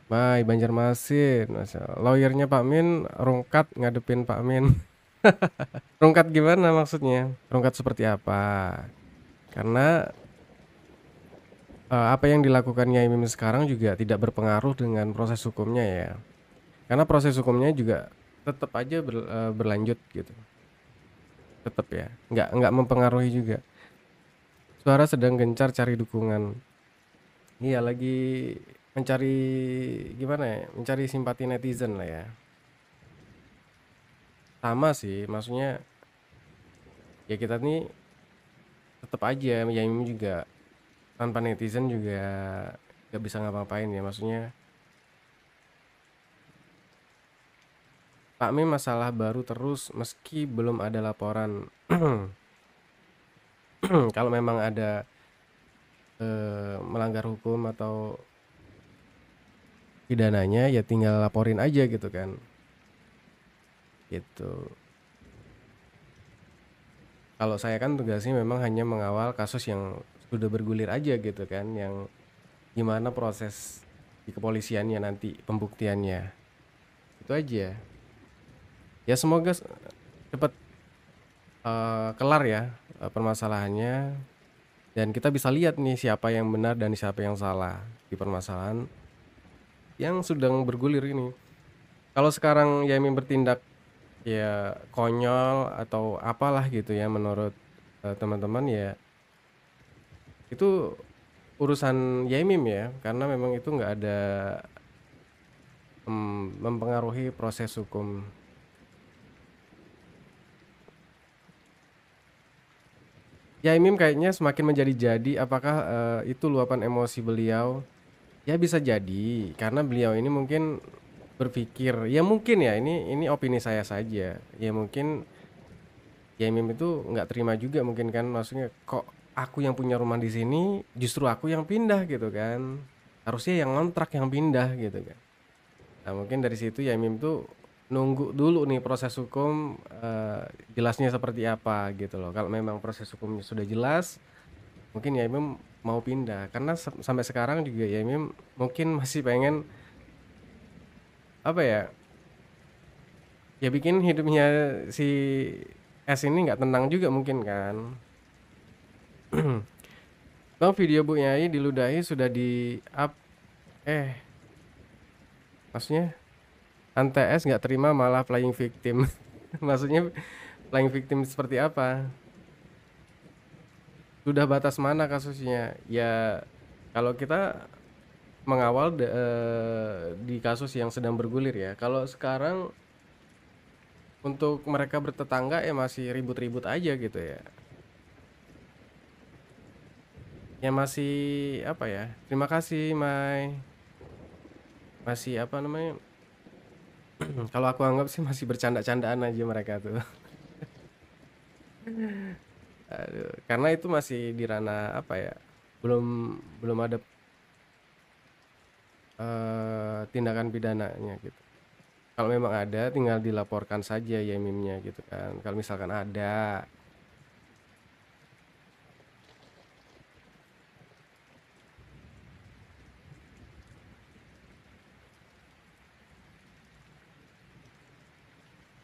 Mai Banjarmasin, lawyernya Pak Min rungkat ngadepin Pak Min. Rungkat gimana maksudnya? Rungkat seperti apa? Karena apa yang dilakukan Nyai Mim sekarang juga tidak berpengaruh dengan proses hukumnya ya. Karena proses hukumnya juga tetap aja berlanjut gitu. Tetap ya. Nggak mempengaruhi juga. Suara sedang gencar cari dukungan. Iya, lagi mencari gimana ya? Mencari simpati netizen lah ya. Sama sih, maksudnya ya kita nih tetap aja ya ini juga tanpa netizen juga gak bisa ngapa-ngapain ya, maksudnya Pak Mim masalah baru terus meski belum ada laporan. Kalau memang ada melanggar hukum atau pidananya ya tinggal laporin aja gitu kan, gitu. Kalau saya kan tugasnya memang hanya mengawal kasus yang sudah bergulir aja gitu kan, yang gimana proses di kepolisiannya nanti pembuktiannya, itu aja. Ya semoga cepat kelar ya permasalahannya, dan kita bisa lihat nih siapa yang benar dan siapa yang salah di permasalahan yang sedang bergulir ini. Kalau sekarang Yamin bertindak ya konyol atau apalah gitu ya menurut teman-teman ya, itu urusan Yaimim ya, karena memang itu nggak ada mempengaruhi proses hukum. Yaimim kayaknya semakin menjadi-jadi, apakah itu luapan emosi beliau? Ya bisa jadi, karena beliau ini mungkin berpikir, ya mungkin ya ini opini saya saja. Ya mungkin Yaimim itu nggak terima juga mungkin kan, maksudnya kok aku yang punya rumah di sini, justru aku yang pindah gitu kan. Harusnya yang ngontrak yang pindah gitu kan. Nah mungkin dari situ Yaimim tuh nunggu dulu nih proses hukum jelasnya seperti apa gitu loh. Kalau memang proses hukumnya sudah jelas, mungkin Yaimim mau pindah. Karena sampai sekarang juga Yaimim mungkin masih pengen apa ya? Ya bikin hidupnya si S ini nggak tenang juga mungkin kan. Bang, video Bu Nyai diludahi sudah di up. Eh, maksudnya Ante S nggak terima malah playing victim. Maksudnya playing victim seperti apa? Sudah batas mana kasusnya? Ya kalau kita mengawal di kasus yang sedang bergulir ya. Kalau sekarang untuk mereka bertetangga ya masih ribut-ribut aja gitu ya. Ya masih apa ya? Terima kasih, Mai. Masih apa namanya? Kalau aku anggap sih masih bercanda-candaan aja mereka tuh. Aduh, karena itu masih di ranah apa ya? Belum belum ada tindakan pidananya gitu. Kalau memang ada, tinggal dilaporkan saja ya mimnya gitu kan. Kalau misalkan ada,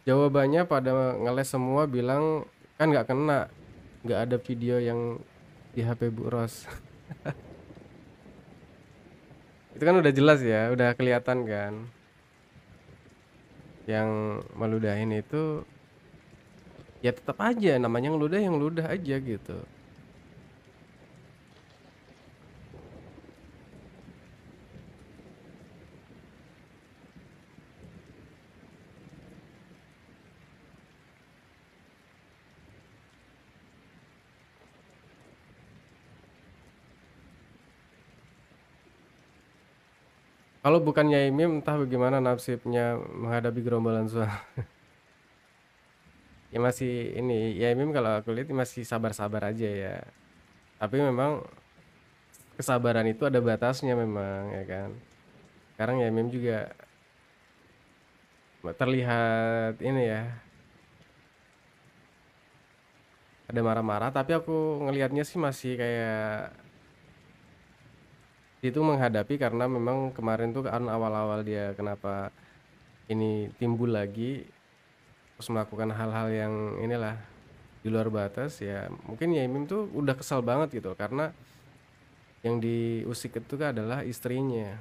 jawabannya pada ngeles semua bilang kan nggak kena, nggak ada video yang di HP Bu Ros. Itu kan udah jelas ya, udah kelihatan kan. Yang meludahin itu ya tetap aja namanya ngeludah yang ludah aja gitu. Kalau bukan Nyai Mim entah bagaimana nasibnya menghadapi gerombolan suara. Ya masih ini, Nyai Mim kalau aku lihat masih sabar-sabar aja ya. Tapi memang kesabaran itu ada batasnya memang ya kan. Sekarang Nyai Mim juga terlihat ini ya, ada marah-marah tapi aku ngelihatnya sih masih kayak Itu menghadapi karena memang kemarin tuh kan awal-awal dia kenapa ini timbul lagi, terus melakukan hal-hal yang inilah di luar batas ya. Mungkin Yaimim tuh udah kesal banget gitu karena yang diusik itu kan adalah istrinya.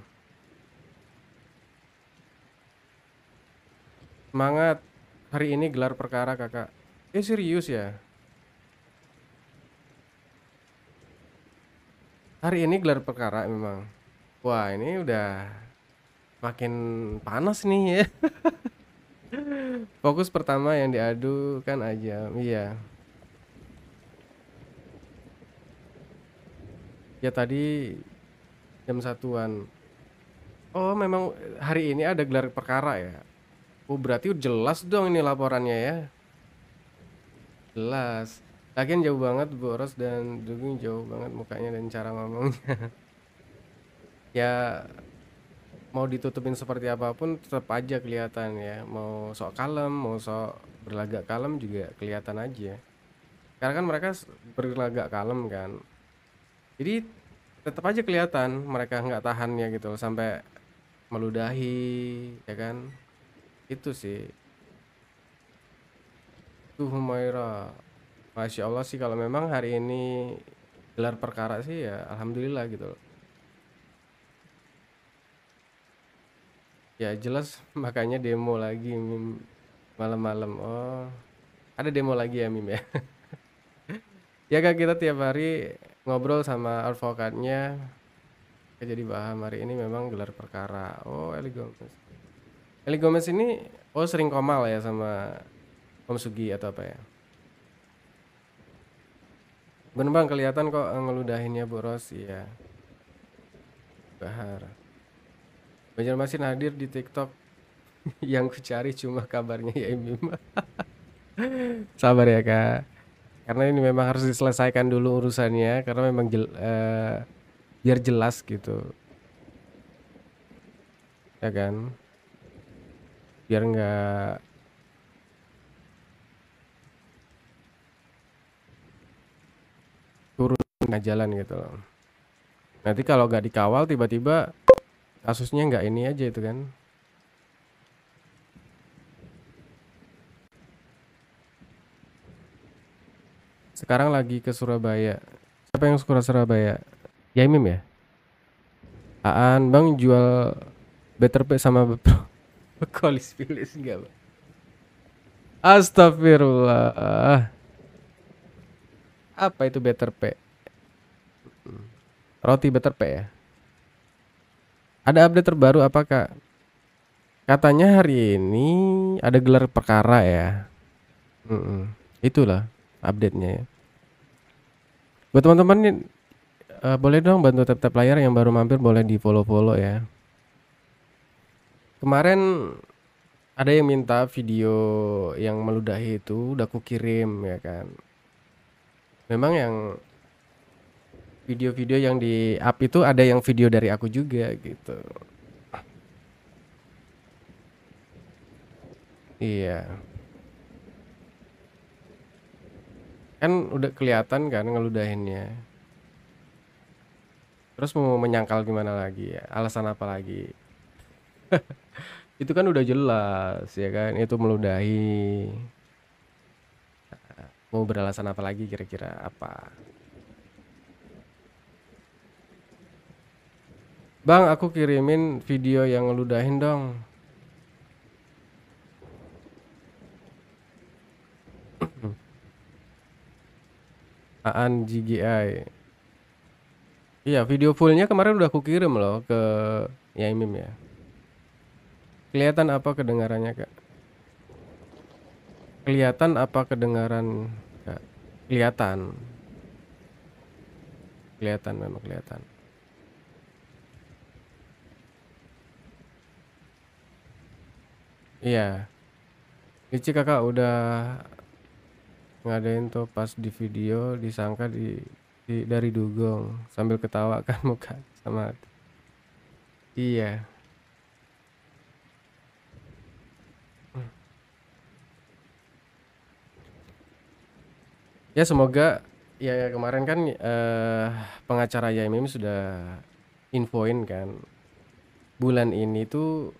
Semangat, hari ini gelar perkara kakak. Serius ya? Hari ini gelar perkara memang. Wah, ini udah makin panas nih ya. Fokus pertama yang diadu kan aja. Iya. Ya tadi jam satuan. Oh, memang hari ini ada gelar perkara ya. Oh, berarti jelas dong ini laporannya ya. Jelas. Lagian jauh banget Boros dan Duging, jauh banget mukanya dan cara ngomongnya. Ya mau ditutupin seperti apapun tetap aja kelihatan ya. Mau sok kalem, mau sok berlagak kalem juga kelihatan aja. Karena kan mereka berlagak kalem kan. Jadi tetap aja kelihatan mereka nggak tahannya gitu loh, sampai meludahi ya kan. Itu sih. Tuh Humaira. Masya Allah sih kalau memang hari ini gelar perkara sih ya alhamdulillah gitu loh. Ya jelas makanya demo lagi Mim, malam-malam. Oh, ada demo lagi ya Mim ya. Ya kan kita tiap hari ngobrol sama advokatnya. Jadi paham hari ini memang gelar perkara. Oh, Eli Gomez. Eli Gomez ini sering komal ya sama Om Sugi atau apa ya? Bener bang, kelihatan kok ngeludahinnya Bu Ros. Iya, Bahar. Banjarmasin hadir di TikTok. Yang ku cari cuma kabarnya ya Mim. Sabar ya kak. Karena ini memang harus diselesaikan dulu urusannya. Karena memang biar jelas gitu. Ya kan? Biar nggak turun tengah jalan gitu loh. Nanti kalau nggak dikawal tiba-tiba kasusnya nggak ini aja itu kan. Sekarang lagi ke Surabaya. Siapa yang suka Surabaya? Yaimim ya? Aan, bang jual Better Pay sama Kolis Pilis enggak bang? Astagfirullah. Apa itu Better Pay? Roti Better Pay ya? Ada update terbaru apa kak? Katanya hari ini ada gelar perkara ya. Mm-mm. Itulah update-nya ya. Buat teman-teman nih, boleh dong bantu tap-tap layar, yang baru mampir boleh di follow-follow ya. Kemarin ada yang minta video yang meludahi itu udah aku kirim ya kan. Memang yang video-video yang di up itu ada yang video dari aku juga gitu. Iya. Kan udah kelihatan kan ngeludahinnya. Terus mau menyangkal gimana lagi ya? Alasan apa lagi? Itu kan udah jelas ya kan, itu meludahi. Mau beralasan apa lagi kira-kira apa? Bang, aku kirimin video yang ngeludahin dong. Aan GGI. Iya, video fullnya kemarin udah aku kirim loh ke Yaimim ya. Kelihatan apa kedengarannya kak? Kelihatan apa kedengaran kak? Kelihatan. Kelihatan, memang kelihatan. Iya. Lici kakak udah ngadain tuh, pas di video disangka dari dugong sambil ketawa kan muka sama. Iya. Ya semoga ya kemarin kan pengacara Yaimim sudah infoin kan, bulan ini tuh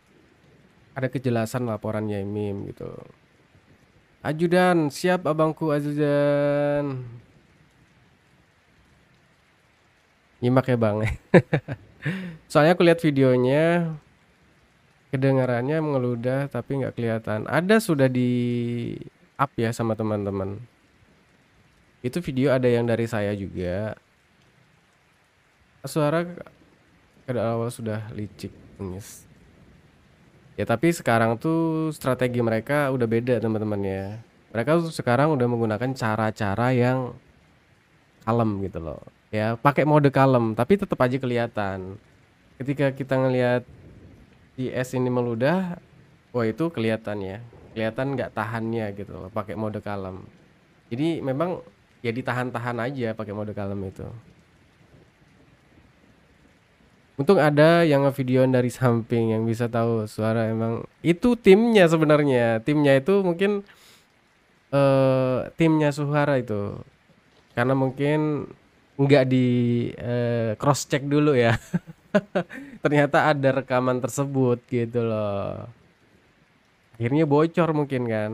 ada kejelasan laporan Yaimim gitu. Ajudan, siap abangku ajudan. Nyimak ya bang. Soalnya aku lihat videonya, kedengarannya mengeludah tapi nggak kelihatan. Ada sudah di up ya sama teman-teman. Itu video ada yang dari saya juga. Suara pada awal sudah licik, nangis. Ya tapi sekarang tuh strategi mereka udah beda teman-teman ya. Mereka tuh sekarang udah menggunakan cara-cara yang kalem gitu loh. Ya pakai mode kalem tapi tetap aja kelihatan. Ketika kita ngelihat si S ini meludah, wah itu kelihatan ya. Kelihatan nggak tahannya gitu loh pakai mode kalem. Jadi memang ya ditahan-tahan aja pakai mode kalem itu. Untung ada yang ngevideoin dari samping yang bisa tahu suara emang itu timnya sebenarnya. Timnya itu mungkin timnya Suhara itu. Karena mungkin nggak di cross check dulu ya. Ternyata ada rekaman tersebut gitu loh. Akhirnya bocor mungkin kan.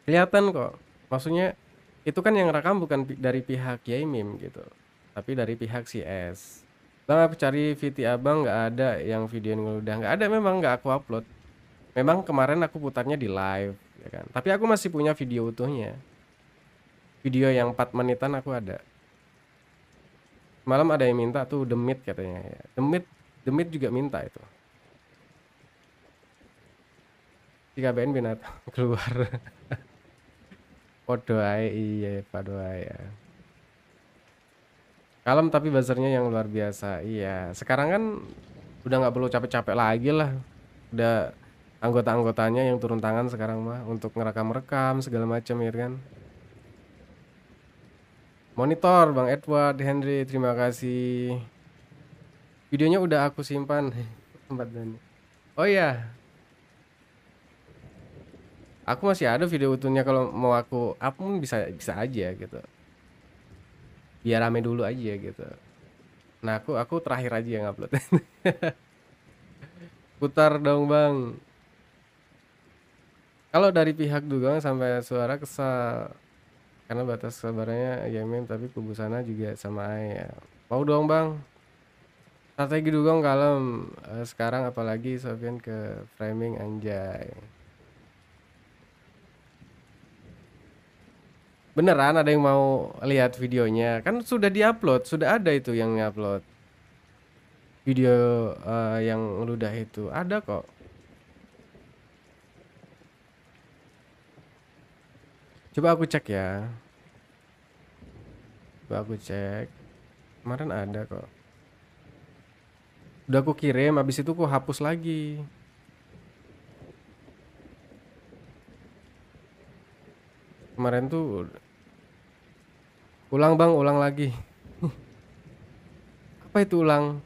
Kelihatan kok. Maksudnya itu kan yang rekam bukan dari pihak Yaimim gitu. Tapi dari pihak si S. Bang aku cari VT abang nggak ada yang video ngeludah. Nggak ada memang nggak aku upload. Memang kemarin aku putarnya di live ya kan. Tapi aku masih punya video utuhnya. Video yang 4 menitan aku ada. Malam ada yang minta tuh demit katanya ya. Demit juga minta itu. Si KBN binatang keluar. Podo ae iya podo ae ya. Kalem tapi buzzernya yang luar biasa. Iya, sekarang kan udah nggak perlu capek-capek lagi lah. Udah anggota-anggotanya yang turun tangan sekarang mah untuk ngerekam-rekam segala macam ya kan. Monitor Bang Edward Henry, terima kasih. Videonya udah aku simpan. Tempat dan. Oh iya, aku masih ada video utuhnya kalau mau aku up pun bisa bisa aja gitu. Biar rame dulu aja gitu. Nah, aku terakhir aja yang upload. Putar dong, Bang. Kalau dari pihak Dugong sampai suara kesal karena batas sabarnya Yamin tapi kubu sana juga sama ya. Mau dong, Bang. Strategi Dugong kalem. Sekarang apalagi Sofian ke framing anjay. Beneran ada yang mau lihat videonya? Kan sudah diupload, sudah ada itu yang ngupload. Video yang ngeludah itu ada kok. Coba aku cek ya. Coba aku cek. Kemarin ada kok. Udah aku kirim, habis itu aku hapus lagi. Kemarin tuh ulang bang, ulang lagi. Apa itu ulang?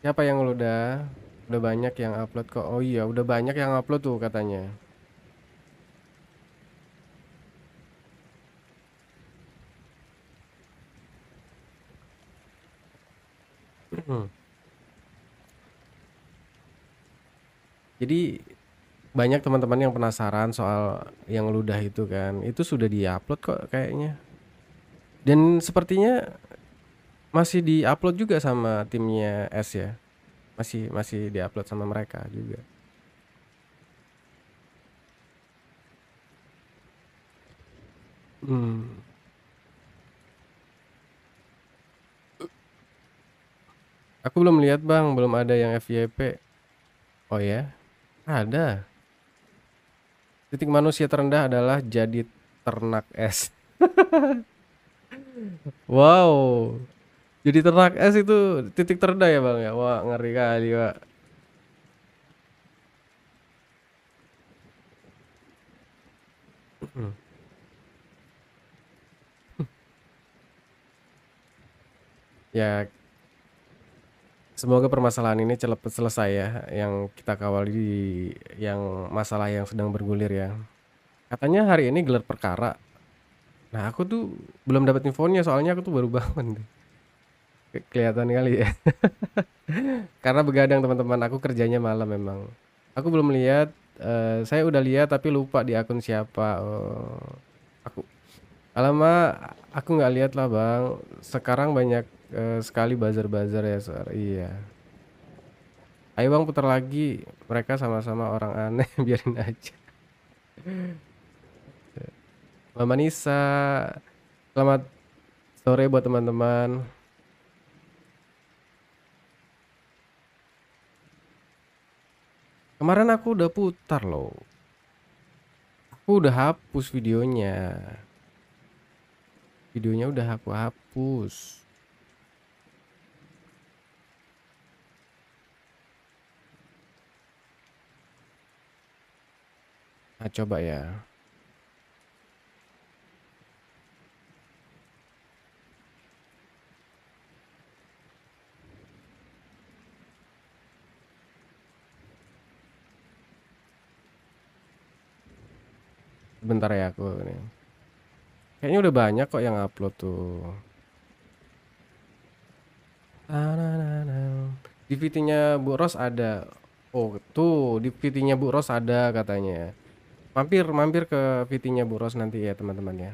Siapa yang udah banyak yang upload kok. Oh iya, udah banyak yang upload tuh katanya. Jadi banyak teman-teman yang penasaran soal yang ludah itu kan. Itu sudah diupload kok kayaknya. Dan sepertinya masih diupload juga sama timnya S ya. Masih diupload sama mereka juga. Hmm. Aku belum lihat bang, belum ada yang FYP. Oh ya, ada. Titik manusia terendah adalah jadi ternak es. Wow, jadi ternak es itu titik terendah ya bang ya. Wah ngeri kali pak. Ya semoga permasalahan ini cepat selesai ya. Yang kita kawal di yang masalah yang sedang bergulir ya. Katanya hari ini gelar perkara. Nah aku tuh belum dapat infonya soalnya aku tuh baru bangun. Kelihatan kali ya. Karena begadang teman-teman, aku kerjanya malam memang. Aku belum lihat, saya udah lihat tapi lupa di akun siapa. Oh, aku alamak, aku nggak lihat lah bang. Sekarang banyak sekali buzzer-buzzer ya suara. Iya. Ayo bang putar lagi. Mereka sama-sama orang aneh, biarin aja. Mama Nisa, selamat sore buat teman-teman. Kemarin aku udah putar loh. Aku udah hapus videonya. Videonya udah aku hapus. Nah, coba ya. Bentar ya aku nih. Kayaknya udah banyak kok yang upload tuh. Di VT-nya Bu Ros ada. Oh, tuh di VT-nya Bu Ros ada katanya. Mampir mampir ke VT-nya Bu Ros nanti ya teman-teman ya.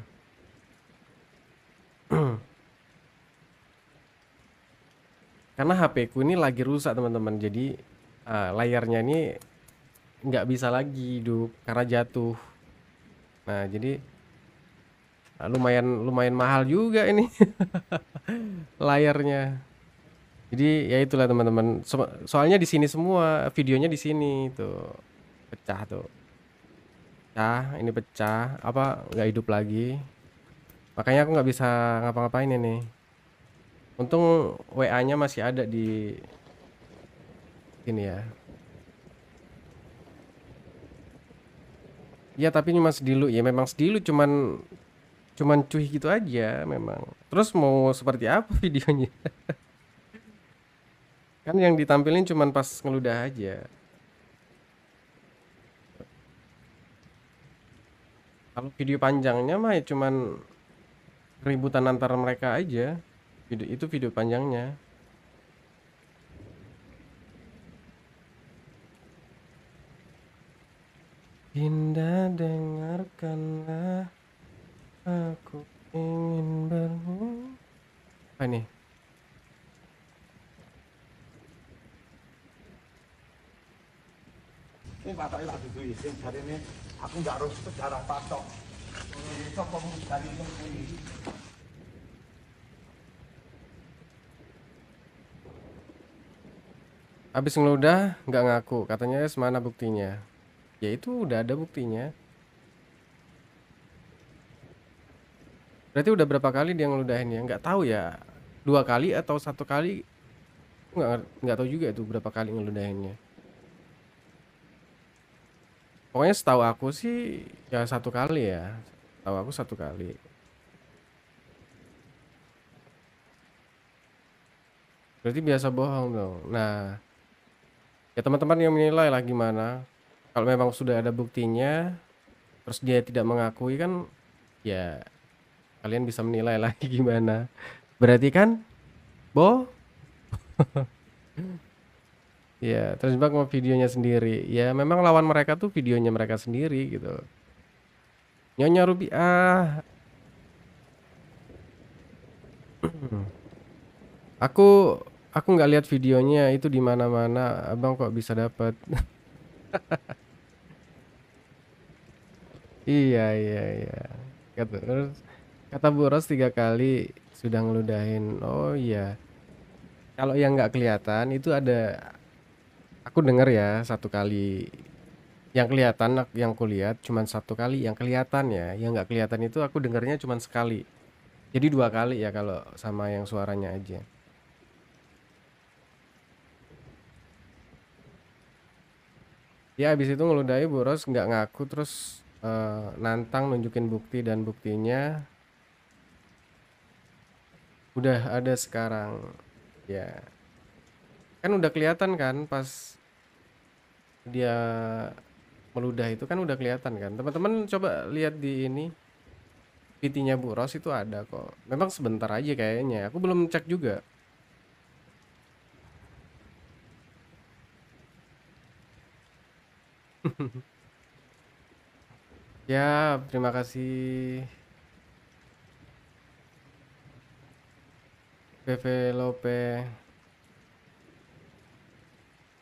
Karena HP ku ini lagi rusak teman-teman. Jadi layarnya ini nggak bisa lagi hidup karena jatuh. Nah, jadi lumayan lumayan mahal juga ini layarnya. Jadi ya itulah teman-teman. Soalnya di sini semua videonya di sini tuh pecah tuh. Pecah, ini pecah. Apa nggak hidup lagi? Makanya aku nggak bisa ngapa-ngapain ini. Untung WA-nya masih ada di sini ya. Ya tapi cuma sedilu ya. Memang sedilu cuman cuman cuy gitu aja memang. Terus mau seperti apa videonya? Kan yang ditampilin cuman pas ngeludah aja. Kalau video panjangnya mah ya cuman keributan antara mereka aja. Itu video panjangnya. Indah dengarkanlah, aku ingin berhubung. Apa nih? Ini patoknya tak dudu isin, hari ini aku nggak harus sejarah patok. Ini sokong dari ini. Habis ngeludah nggak ngaku, katanya mana buktinya? Ya itu udah ada buktinya. Berarti udah berapa kali dia ngeludahinnya? Nggak tahu ya. 2 kali atau 1 kali? Nggak tahu juga itu berapa kali ngeludahinnya. Pokoknya setahu aku sih ya 1 kali ya. Tahu aku 1 kali. Berarti biasa bohong dong. Nah, ya teman-teman yang menilai lah gimana. Kalau memang sudah ada buktinya, terus dia tidak mengakui kan, ya kalian bisa menilai lagi gimana. Berarti kan, boh, ya terjebak sama videonya sendiri. Ya memang lawan mereka tuh videonya mereka sendiri gitu. Nyonya Rupiah, aku aku nggak lihat videonya itu di mana-mana. Abang kok bisa dapat? Iya iya iya. Terus kata Bu Ros 3 kali sudah ngeludahin. Oh iya. Kalau yang nggak kelihatan itu ada. Aku dengar ya 1 kali. Yang kelihatan, yang kulihat cuman 1 kali. Yang kelihatan ya, yang nggak kelihatan itu aku dengarnya cuman sekali. Jadi 2 kali ya kalau sama yang suaranya aja. Ya habis itu ngeludahi Bu Ros nggak ngaku terus nantang nunjukin bukti dan buktinya udah ada sekarang. Ya kan udah kelihatan kan pas dia meludah itu kan udah kelihatan kan. Teman-teman coba lihat di ini VT-nya Bu Ros itu ada kok. Memang sebentar aja kayaknya. Aku belum cek juga. Ya, terima kasih VV Lope.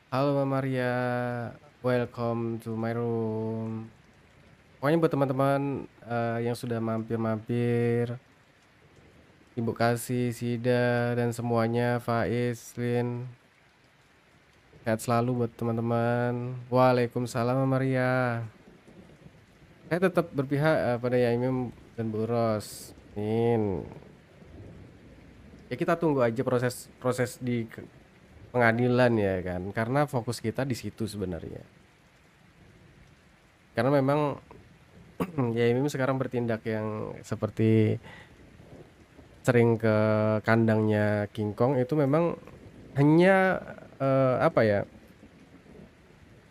Halo Mbak Maria, welcome to my room. Pokoknya buat teman-teman yang sudah mampir-mampir, Ibu Kasih, Sida, dan semuanya, Faiz, Lin, sehat selalu buat teman-teman. Waalaikumsalam Mbak Maria. Saya tetap berpihak pada Yaimim dan Bu Ros. Amin. Ya kita tunggu aja proses di pengadilan ya kan, karena fokus kita di situ sebenarnya. Karena memang Yaimim sekarang bertindak yang seperti sering ke kandangnya King Kong itu memang hanya apa ya?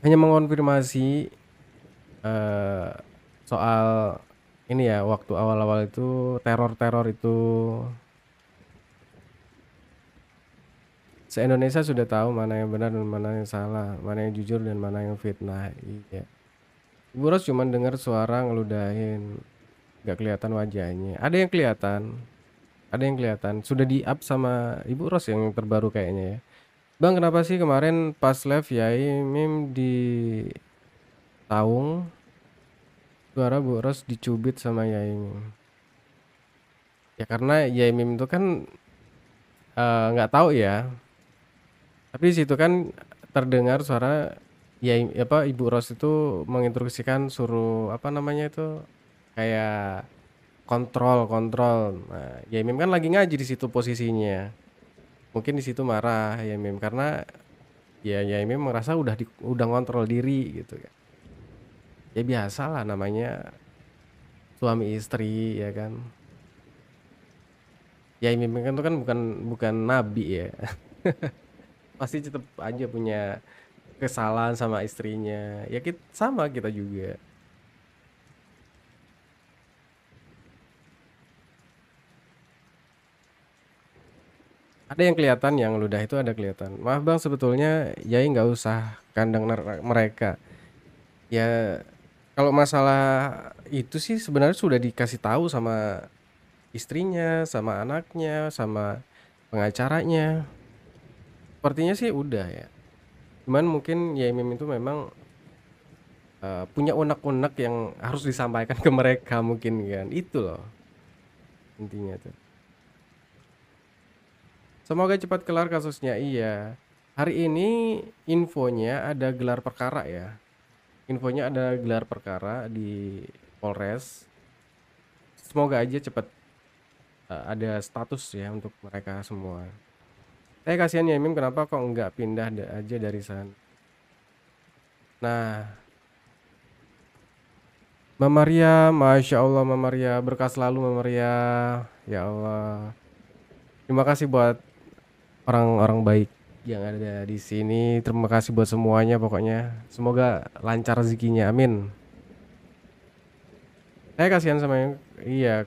Hanya mengonfirmasi eh, soal ini ya waktu awal-awal itu teror-teror itu se-Indonesia sudah tahu mana yang benar dan mana yang salah, mana yang jujur dan mana yang fitnah. Iya. Ibu Ros cuma dengar suara ngeludahin, nggak kelihatan wajahnya. Ada yang kelihatan. Sudah di-up sama Ibu Ros yang terbaru kayaknya ya. Bang, kenapa sih kemarin pas live Yai Mim di Taung, suara Bu Ros dicubit sama Yai Mim? Ya karena Yai Mim itu kan nggak tahu ya. Tapi di situ kan terdengar suara Yai apa Ibu Ros itu menginstruksikan suruh apa namanya itu kayak kontrol. Nah, Yai Mim kan lagi ngaji di situ posisinya. Mungkin di situ marah Yai Mim karena ya Yai Mim merasa udah ngontrol diri gitu kan. Ya biasa lah namanya suami istri ya kan. Yai Mim kan itu kan bukan bukan nabi ya. Pasti tetap aja punya kesalahan sama istrinya. Ya kita sama kita juga. Ada yang kelihatan yang ludah itu ada kelihatan. Maaf Bang, sebetulnya Yai nggak usah kandang mereka. Ya kalau masalah itu sih sebenarnya sudah dikasih tahu sama istrinya, sama anaknya, sama pengacaranya. Sepertinya sih udah ya. Cuman mungkin Yai Mim itu memang punya unek-unek yang harus disampaikan ke mereka mungkin kan. Itu loh intinya tuh. Semoga cepat kelar kasusnya. Iya. Hari ini infonya ada gelar perkara ya. Infonya ada gelar perkara di Polres. Semoga aja cepat ada status ya untuk mereka semua. Saya kasihan ya Mim, kenapa kok nggak pindah aja dari sana. Nah, Mama Maria, Masya Allah Mama Maria, berkah selalu Mama Maria. Ya Allah. Terima kasih buat orang-orang baik yang ada di sini. Terima kasih buat semuanya pokoknya. Semoga lancar rezekinya. Amin. Saya kasihan sama yang iya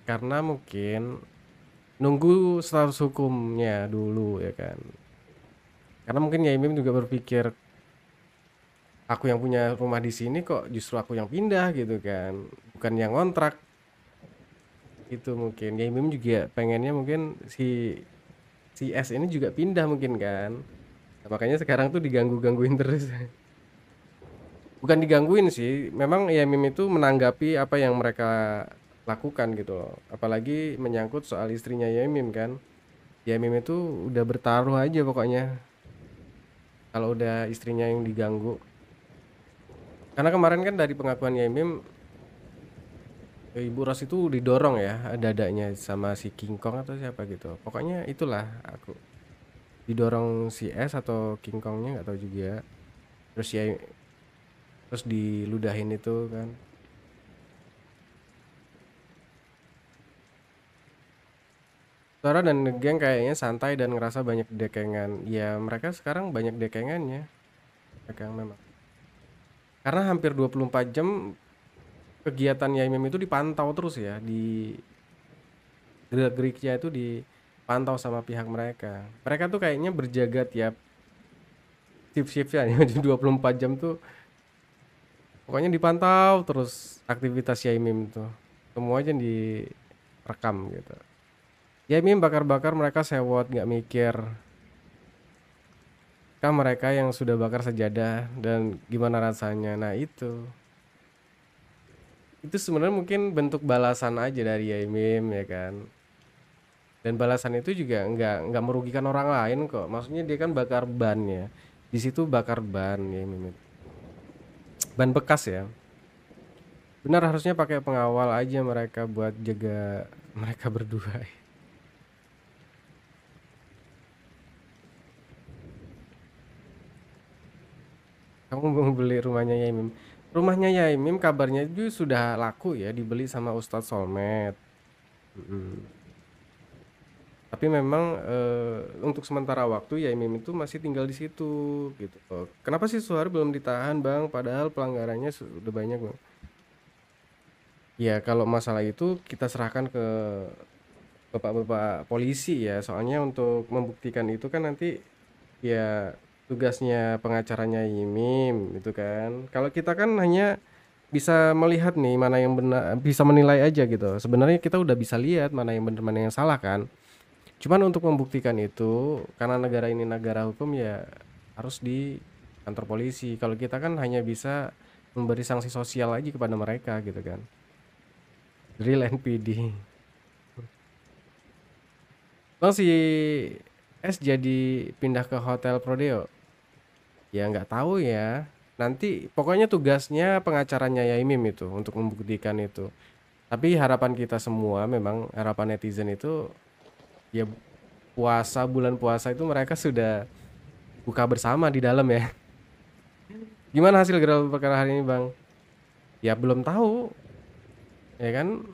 karena mungkin nunggu status hukumnya dulu ya kan. Karena mungkin ya Imim juga berpikir aku yang punya rumah di sini kok justru aku yang pindah gitu kan. Bukan yang ngontrak. Itu mungkin. Ya Imim juga pengennya mungkin si S ini juga pindah mungkin kan. Nah, makanya sekarang tuh diganggu-gangguin terus. Bukan digangguin sih, memang ya Mim itu menanggapi apa yang mereka lakukan gitu loh. Apalagi menyangkut soal istrinya Yamim kan. Yamim itu udah bertaruh aja pokoknya. Kalau udah istrinya yang diganggu. Karena kemarin kan dari pengakuan Yamim, Ibu Ros itu didorong ya dadanya sama si King Kong atau siapa gitu. Pokoknya itulah aku didorong si S atau King Kongnya nggak tahu juga. Terus ya terus diludahin itu kan. Tora dan geng kayaknya santai dan ngerasa banyak dekengan. Ya mereka sekarang banyak dekengannya. Mereka memang. Karena hampir 24 jam kegiatan Yaimim itu dipantau terus ya. Di gerak-geriknya itu dipantau sama pihak mereka. Mereka tuh kayaknya berjaga tiap shift-shiftnya. 24 jam tuh Pokoknya dipantau terus aktivitas Yaimim tuh. Semua aja direkam gitu. Yaimim bakar-bakar mereka sewot nggak mikir. Kan mereka yang sudah bakar sejadah dan gimana rasanya. Nah itu sebenarnya mungkin bentuk balasan aja dari Yaimim ya kan. Dan balasan itu juga nggak merugikan orang lain kok. Maksudnya dia kan bakar ban ya. Di situ bakar ban Yaimim itu. Ban bekas ya. Benar harusnya pakai pengawal aja mereka buat jaga mereka berdua. Kamu mau beli rumahnya Yaimim. Rumahnya Yaimim kabarnya itu sudah laku ya, dibeli sama Ustadz Solmed. Mm. Tapi memang untuk sementara waktu Yaimim itu masih tinggal di situ gitu. Oh, kenapa sih Suhar belum ditahan Bang? Padahal pelanggarannya sudah banyak Bang. Ya kalau masalah itu kita serahkan ke bapak-bapak polisi ya. Soalnya untuk membuktikan itu kan nanti ya tugasnya pengacaranya Yimim itu kan. Kalau kita kan hanya bisa melihat nih mana yang benar, bisa menilai aja gitu. Sebenarnya kita udah bisa lihat mana yang benar, mana yang salah kan. Cuman untuk membuktikan itu, karena negara ini negara hukum ya harus di kantor polisi. Kalau kita kan hanya bisa memberi sanksi sosial aja kepada mereka gitu kan. Real NPD. Bang si S jadi pindah ke Hotel Prodeo. Ya nggak tahu ya. Nanti pokoknya tugasnya pengacaranya Yaimim itu untuk membuktikan itu. Tapi harapan kita semua memang harapan netizen itu ya bulan puasa itu mereka sudah buka bersama di dalam ya. Gimana hasil gelar perkara hari ini Bang? Ya belum tahu ya kan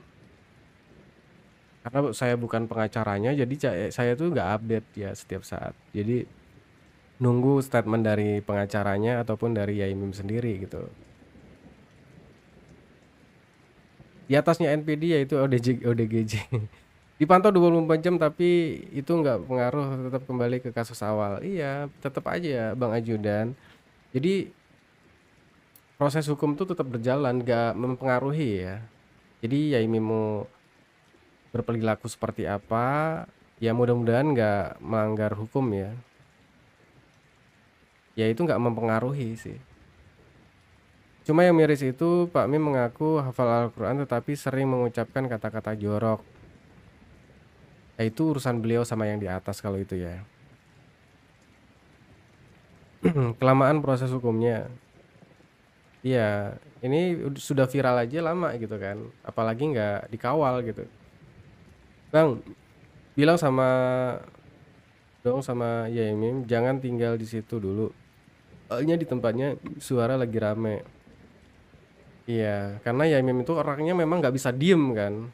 karena saya bukan pengacaranya jadi saya tuh nggak update ya setiap saat. Jadi nunggu statement dari pengacaranya ataupun dari Yaimim sendiri gitu. Di atasnya NPD yaitu ODGJ. Dipantau 24 jam tapi itu nggak pengaruh tetap kembali ke kasus awal. Iya, tetap aja ya Bang Ajudan. Jadi proses hukum tuh tetap berjalan, nggak mempengaruhi ya. Jadi Yaimim mau berperilaku seperti apa, ya mudah-mudahan nggak melanggar hukum ya. Ya itu nggak mempengaruhi sih. Cuma yang miris itu Pak Mim mengaku hafal Al-Quran tetapi sering mengucapkan kata-kata jorok. Ya itu urusan beliau sama yang di atas kalau itu ya. Kelamaan proses hukumnya. Iya, ini sudah viral aja lama gitu kan. Apalagi nggak dikawal gitu. Bang, bilang sama Yaimim jangan tinggal di situ dulu. Soalnya di tempatnya suara lagi rame. Iya, karena Yaimim itu orangnya memang nggak bisa diem kan.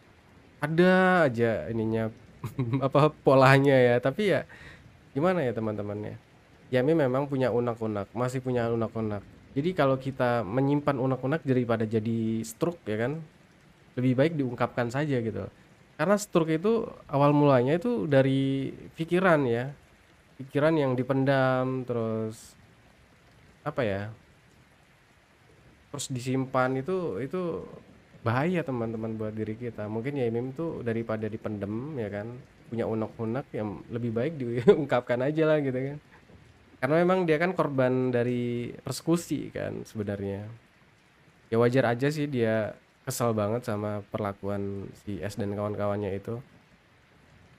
Ada aja ininya apa polanya ya. Tapi ya gimana ya teman-temannya. Yaimim memang punya unak-unak, masih punya unak-unak. Jadi kalau kita menyimpan unak-unak daripada jadi stroke ya kan, lebih baik diungkapkan saja gitu. Karena stroke itu awal mulanya itu dari pikiran ya, pikiran yang dipendam terus apa ya, terus disimpan itu bahaya teman-teman buat diri kita. Mungkin ya Mim tuh daripada dipendem ya kan, punya unek-unek yang lebih baik diungkapkan aja lah gitu kan. Karena memang dia kan korban dari persekusi kan sebenarnya. Ya wajar aja sih dia kesal banget sama perlakuan si S dan kawan-kawannya itu.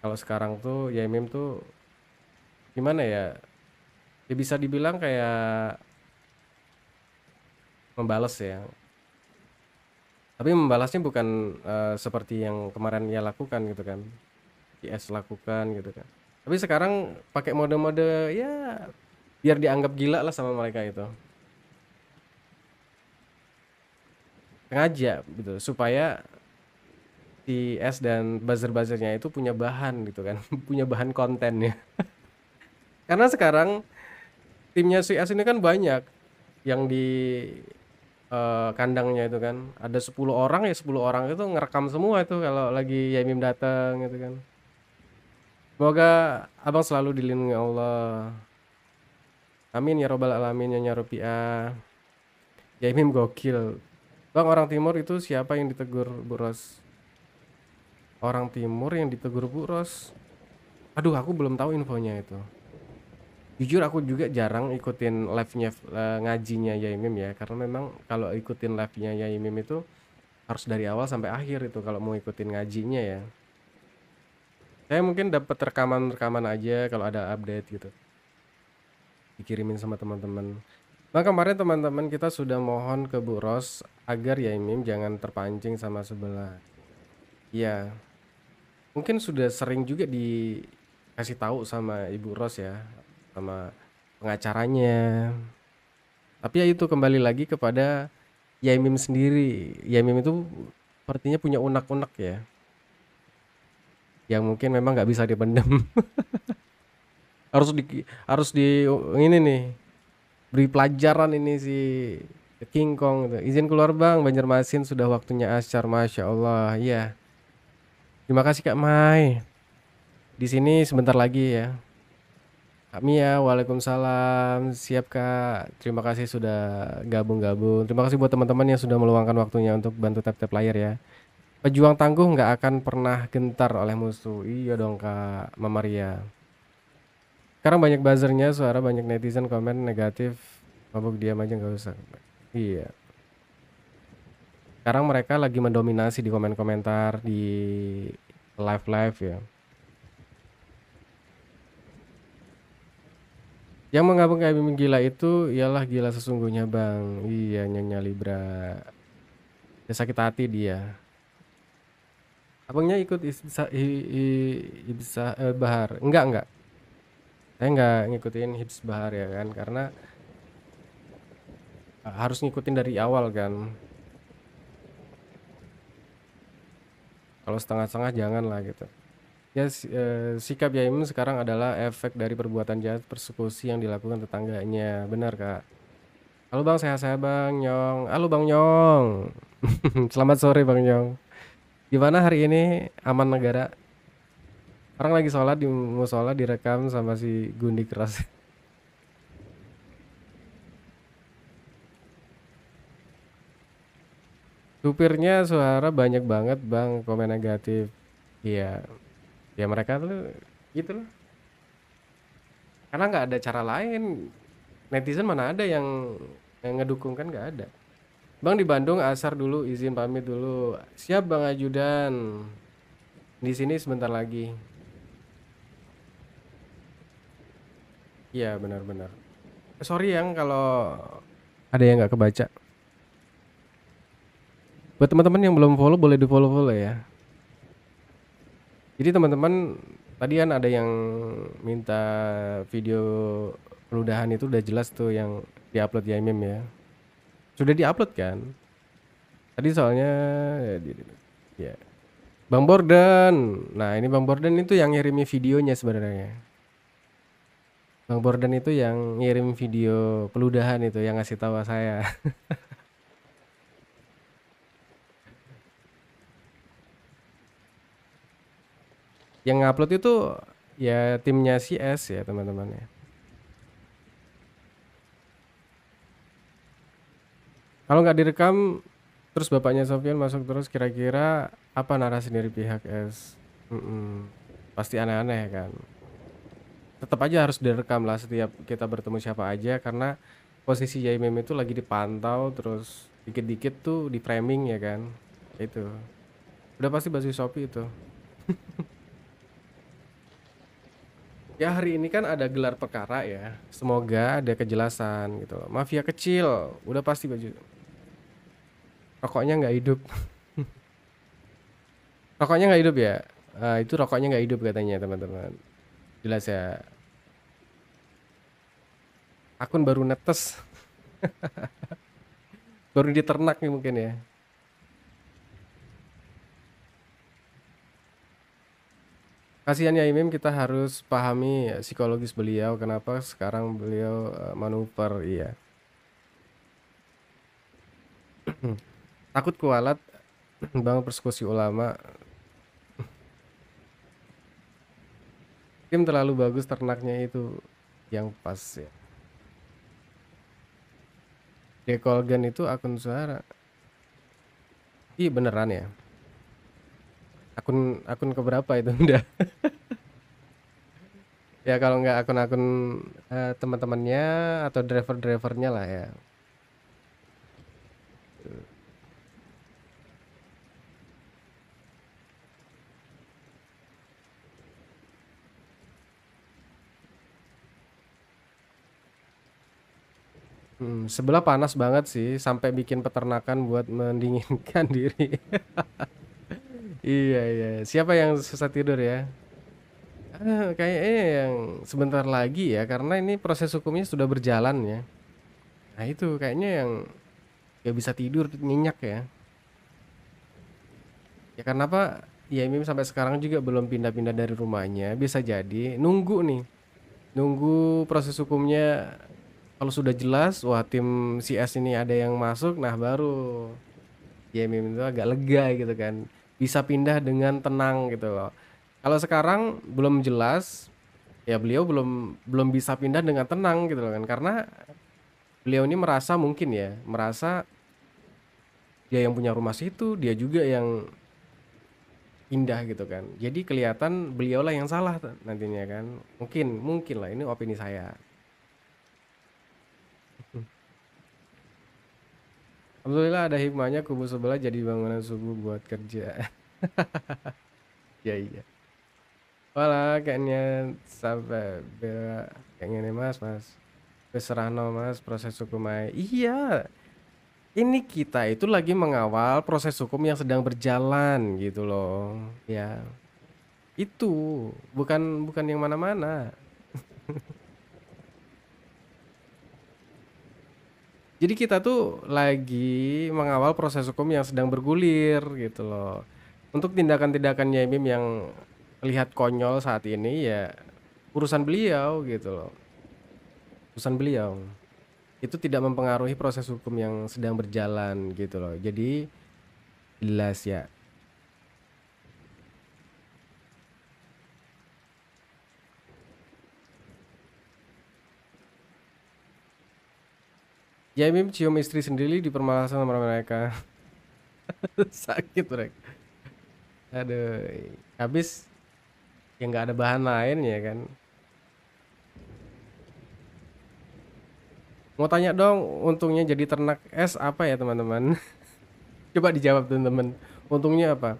Kalau sekarang tuh ya Mim tuh gimana ya? Ya bisa dibilang kayak membalas ya. Tapi membalasnya bukan seperti yang kemarin ia lakukan gitu kan. IS lakukan gitu kan. Tapi sekarang pakai mode-mode ya biar dianggap gila lah sama mereka itu. Sengaja gitu supaya si S dan buzzer-buzzernya itu punya bahan gitu kan. Punya bahan kontennya. Karena sekarang timnya si S ini kan banyak yang di kandangnya itu kan. Ada 10 orang ya 10 orang itu ngerekam semua itu kalau lagi Yamim datang gitu kan. Semoga abang selalu dilindungi Allah. Amin ya robbal alamin ya rupiah. Ya Mim gokil. Bang, orang timur itu siapa yang ditegur Bu Ros? Orang timur yang ditegur Bu Ros. Aduh, aku belum tahu infonya itu. Jujur aku juga jarang ikutin live-nya ngajinya Yai Mim ya, karena memang kalau ikutin live-nya Yai Mim itu harus dari awal sampai akhir itu kalau mau ikutin ngajinya ya. Saya mungkin dapat rekaman-rekaman aja kalau ada update gitu, dikirimin sama teman-teman. Nah, kemarin teman-teman kita sudah mohon ke Bu Ros agar Yai Mim jangan terpancing sama sebelah. Iya, mungkin sudah sering juga dikasih tahu sama Ibu Ros ya, sama pengacaranya. Tapi ya itu kembali lagi kepada Yaimim sendiri. Yaimim itu sepertinya punya unek-unek ya, yang mungkin memang nggak bisa dipendam. harus di ini nih, beri pelajaran ini si King Kong gitu. Izin keluar Bang, Banjarmasin sudah waktunya asyar, Masya Allah. Iya, terima kasih Kak Mai. Di sini sebentar lagi ya. Kak Mia, waalaikumsalam. Siap Kak. Terima kasih sudah gabung-gabung. Terima kasih buat teman-teman yang sudah meluangkan waktunya untuk bantu tap-tap layar ya. Pejuang tangguh nggak akan pernah gentar oleh musuh. Iya dong Kak Mamaria. Sekarang banyak buzzernya, suara banyak netizen komen negatif. Mabuk diam aja nggak usah. Iya. Sekarang mereka lagi mendominasi di komen-komentar di live-live ya. Yang menggabung kayak Bim gila itu ialah gila sesungguhnya Bang. Iya Nyonya Libra. Ya sakit hati dia. Abangnya ikut Bahar. Enggak. Saya nggak ngikutin Hibs Bahar ya kan, karena harus ngikutin dari awal kan. Kalau setengah-setengah jangan lah gitu. Ya sikap Yaimin sekarang adalah efek dari perbuatan jahat persekusi yang dilakukan tetangganya. Benar Kak. Halo Bang, sehat-sehat Bang Nyong. Halo Bang Nyong. Selamat sore Bang Nyong. Gimana hari ini, aman negara? Orang lagi sholat di musola direkam sama si Gundi keras. Supirnya suara banyak banget Bang komen negatif. Iya, ya mereka tuh gitu loh. Karena nggak ada cara lain. Netizen mana ada yang ngedukung, kan nggak ada. Bang di Bandung asar dulu, izin pamit dulu. Siap Bang Ajudan. Di sini sebentar lagi. Iya benar-benar. Sorry yang kalau ada yang nggak kebaca. Buat teman-teman yang belum follow boleh di follow ya. Jadi teman-teman tadi kan ada yang minta video peludahan, itu udah jelas tuh yang diupload ya Mim ya. Sudah diupload kan? Tadi soalnya ya, ya. Bang Borden. Nah, ini Bang Borden itu yang ngirimi videonya sebenarnya. Bang Borden itu yang ngirim video peludahan itu yang ngasih tahu saya. Yang ngupload itu ya timnya CS ya teman-teman ya. Kalau nggak direkam terus bapaknya Sofian masuk terus, kira-kira apa narasi dari pihak S? Pasti aneh-aneh kan. Tetap aja harus direkam lah setiap kita bertemu siapa aja, karena posisi Jaimem itu lagi dipantau, terus dikit-dikit tuh di framing ya kan. Itu udah pasti Basuki Shopee itu. Ya hari ini kan ada gelar perkara ya, semoga ada kejelasan gitu loh. Mafia kecil udah pasti baju rokoknya nggak hidup. Rokoknya nggak hidup ya. Itu rokoknya nggak hidup katanya teman-teman, jelas ya. Akun baru netes. Baru diternak nih mungkin ya. Kasihan ya Imim, kita harus pahami psikologis beliau, kenapa sekarang beliau manuver. Iya. Takut kualat bang persekusi ulama. Tim terlalu bagus, ternaknya itu yang pas ya. Dekolgen itu akun suara. Ih, beneran ya? Akun akun keberapa itu udah? Ya kalau nggak akun-akun teman-temannya atau driver-drivernya lah ya. Sebelah panas banget sih sampai bikin peternakan buat mendinginkan diri. Iya iya. Siapa yang susah tidur ya? Kayaknya yang sebentar lagi ya karena ini proses hukumnya sudah berjalan ya. Nah itu kayaknya yang gak bisa tidur nyenyak ya. Ya karena apa? Ya Mim sampai sekarang juga belum pindah-pindah dari rumahnya. Bisa jadi nunggu nih. Nunggu proses hukumnya kalau sudah jelas, wah tim CS ini ada yang masuk, nah baru ya Mim itu agak lega gitu kan. Bisa pindah dengan tenang gitu loh. Kalau sekarang belum jelas, ya beliau belum belum bisa pindah dengan tenang gitu loh kan. Karena beliau ini merasa mungkin ya, merasa dia yang punya rumah situ, dia juga yang pindah gitu kan. Jadi kelihatan beliaulah yang salah nantinya kan. Mungkin mungkin lah ini opini saya. Alhamdulillah ada hikmahnya kubu sebelah jadi bangunan subuh buat kerja. Ya iya. Walah kayaknya sampai bela kayak gini mas. Terserah no mas proses hukum aja. Iya. Ini kita itu lagi mengawal proses hukum yang sedang berjalan gitu loh. Ya. Itu bukan bukan yang mana-mana. Jadi kita tuh lagi mengawal proses hukum yang sedang bergulir gitu loh. Untuk tindakan-tindakan Yaimim yang terlihat konyol saat ini ya urusan beliau gitu loh. Urusan beliau. Itu tidak mempengaruhi proses hukum yang sedang berjalan gitu loh. Jadi jelas ya. Yaimim cium istri sendiri di permasalahan sama mereka. Sakit mereka. Aduh. Habis ya nggak ada bahan lain ya kan. Mau tanya dong, untungnya jadi ternak es apa ya teman-teman? Coba dijawab teman-teman. Untungnya apa?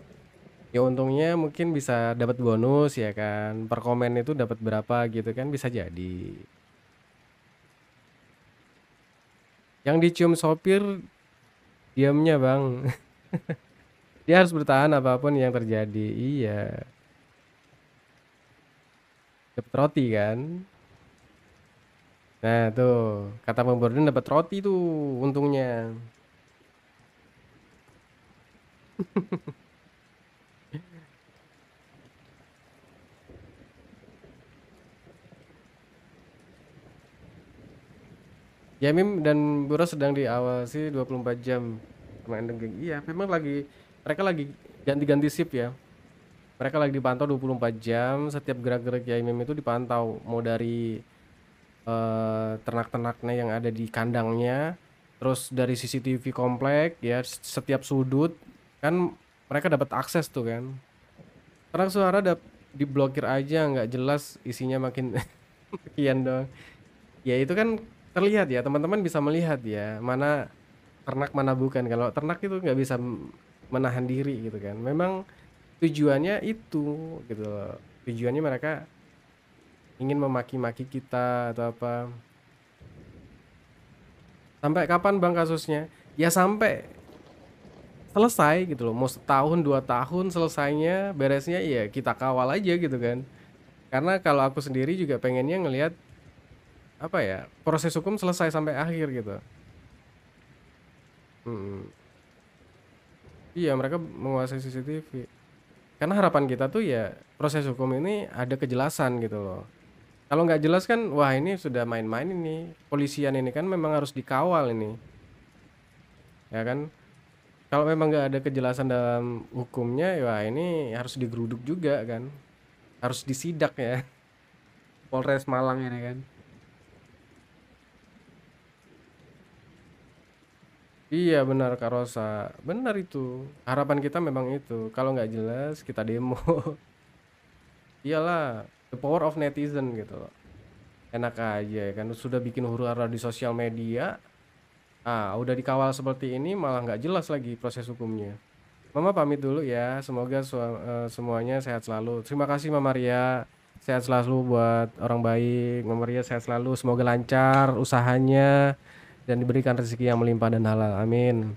Ya untungnya mungkin bisa dapat bonus ya kan. Per komen itu dapat berapa gitu kan bisa jadi. Yang dicium sopir diamnya bang. Dia harus bertahan apapun yang terjadi. Iya. Dapat roti kan. Nah tuh kata Bang Borden dapat roti tuh untungnya. Yamim dan Buro sedang diawasi 24 jam sama Endeng Geng. Iya, memang lagi mereka lagi ganti-ganti shift ya. Mereka lagi dipantau 24 jam, setiap gerak-gerik Yamim itu dipantau, mau dari ternak-ternaknya yang ada di kandangnya, terus dari CCTV komplek ya, setiap sudut kan mereka dapat akses tuh kan. Ternak suara diblokir aja nggak jelas isinya makin makian dong. Ya itu kan terlihat ya, teman-teman bisa melihat ya, mana ternak mana bukan. Kalau ternak itu nggak bisa menahan diri gitu kan. Memang tujuannya itu gitu loh. Tujuannya mereka ingin memaki-maki kita atau apa. Sampai kapan bang kasusnya? Ya sampai selesai gitu loh. Mau setahun 2 tahun selesainya beresnya ya kita kawal aja gitu kan. Karena kalau aku sendiri juga pengennya ngelihat apa ya proses hukum selesai sampai akhir gitu. Mm. Iya mereka menguasai CCTV. Karena harapan kita tuh ya proses hukum ini ada kejelasan gitu loh. Kalau nggak jelas kan, wah ini sudah main-main ini. Polisian ini kan memang harus dikawal ini, ya kan? Kalau memang nggak ada kejelasan dalam hukumnya, wah ini harus digeruduk juga kan? Harus disidak ya, Polres Malang ini kan? Iya benar Kak Rosa, benar itu. Harapan kita memang itu. Kalau nggak jelas kita demo. Iyalah, the power of netizen gitu loh. Enak aja ya kan, sudah bikin huru-hara di sosial media. Ah, udah dikawal seperti ini malah nggak jelas lagi proses hukumnya. Mama pamit dulu ya. Semoga semuanya sehat selalu. Terima kasih Mama Ria. Sehat selalu buat orang baik. Mama Ria sehat selalu. Semoga lancar usahanya dan diberikan rezeki yang melimpah dan halal. Amin.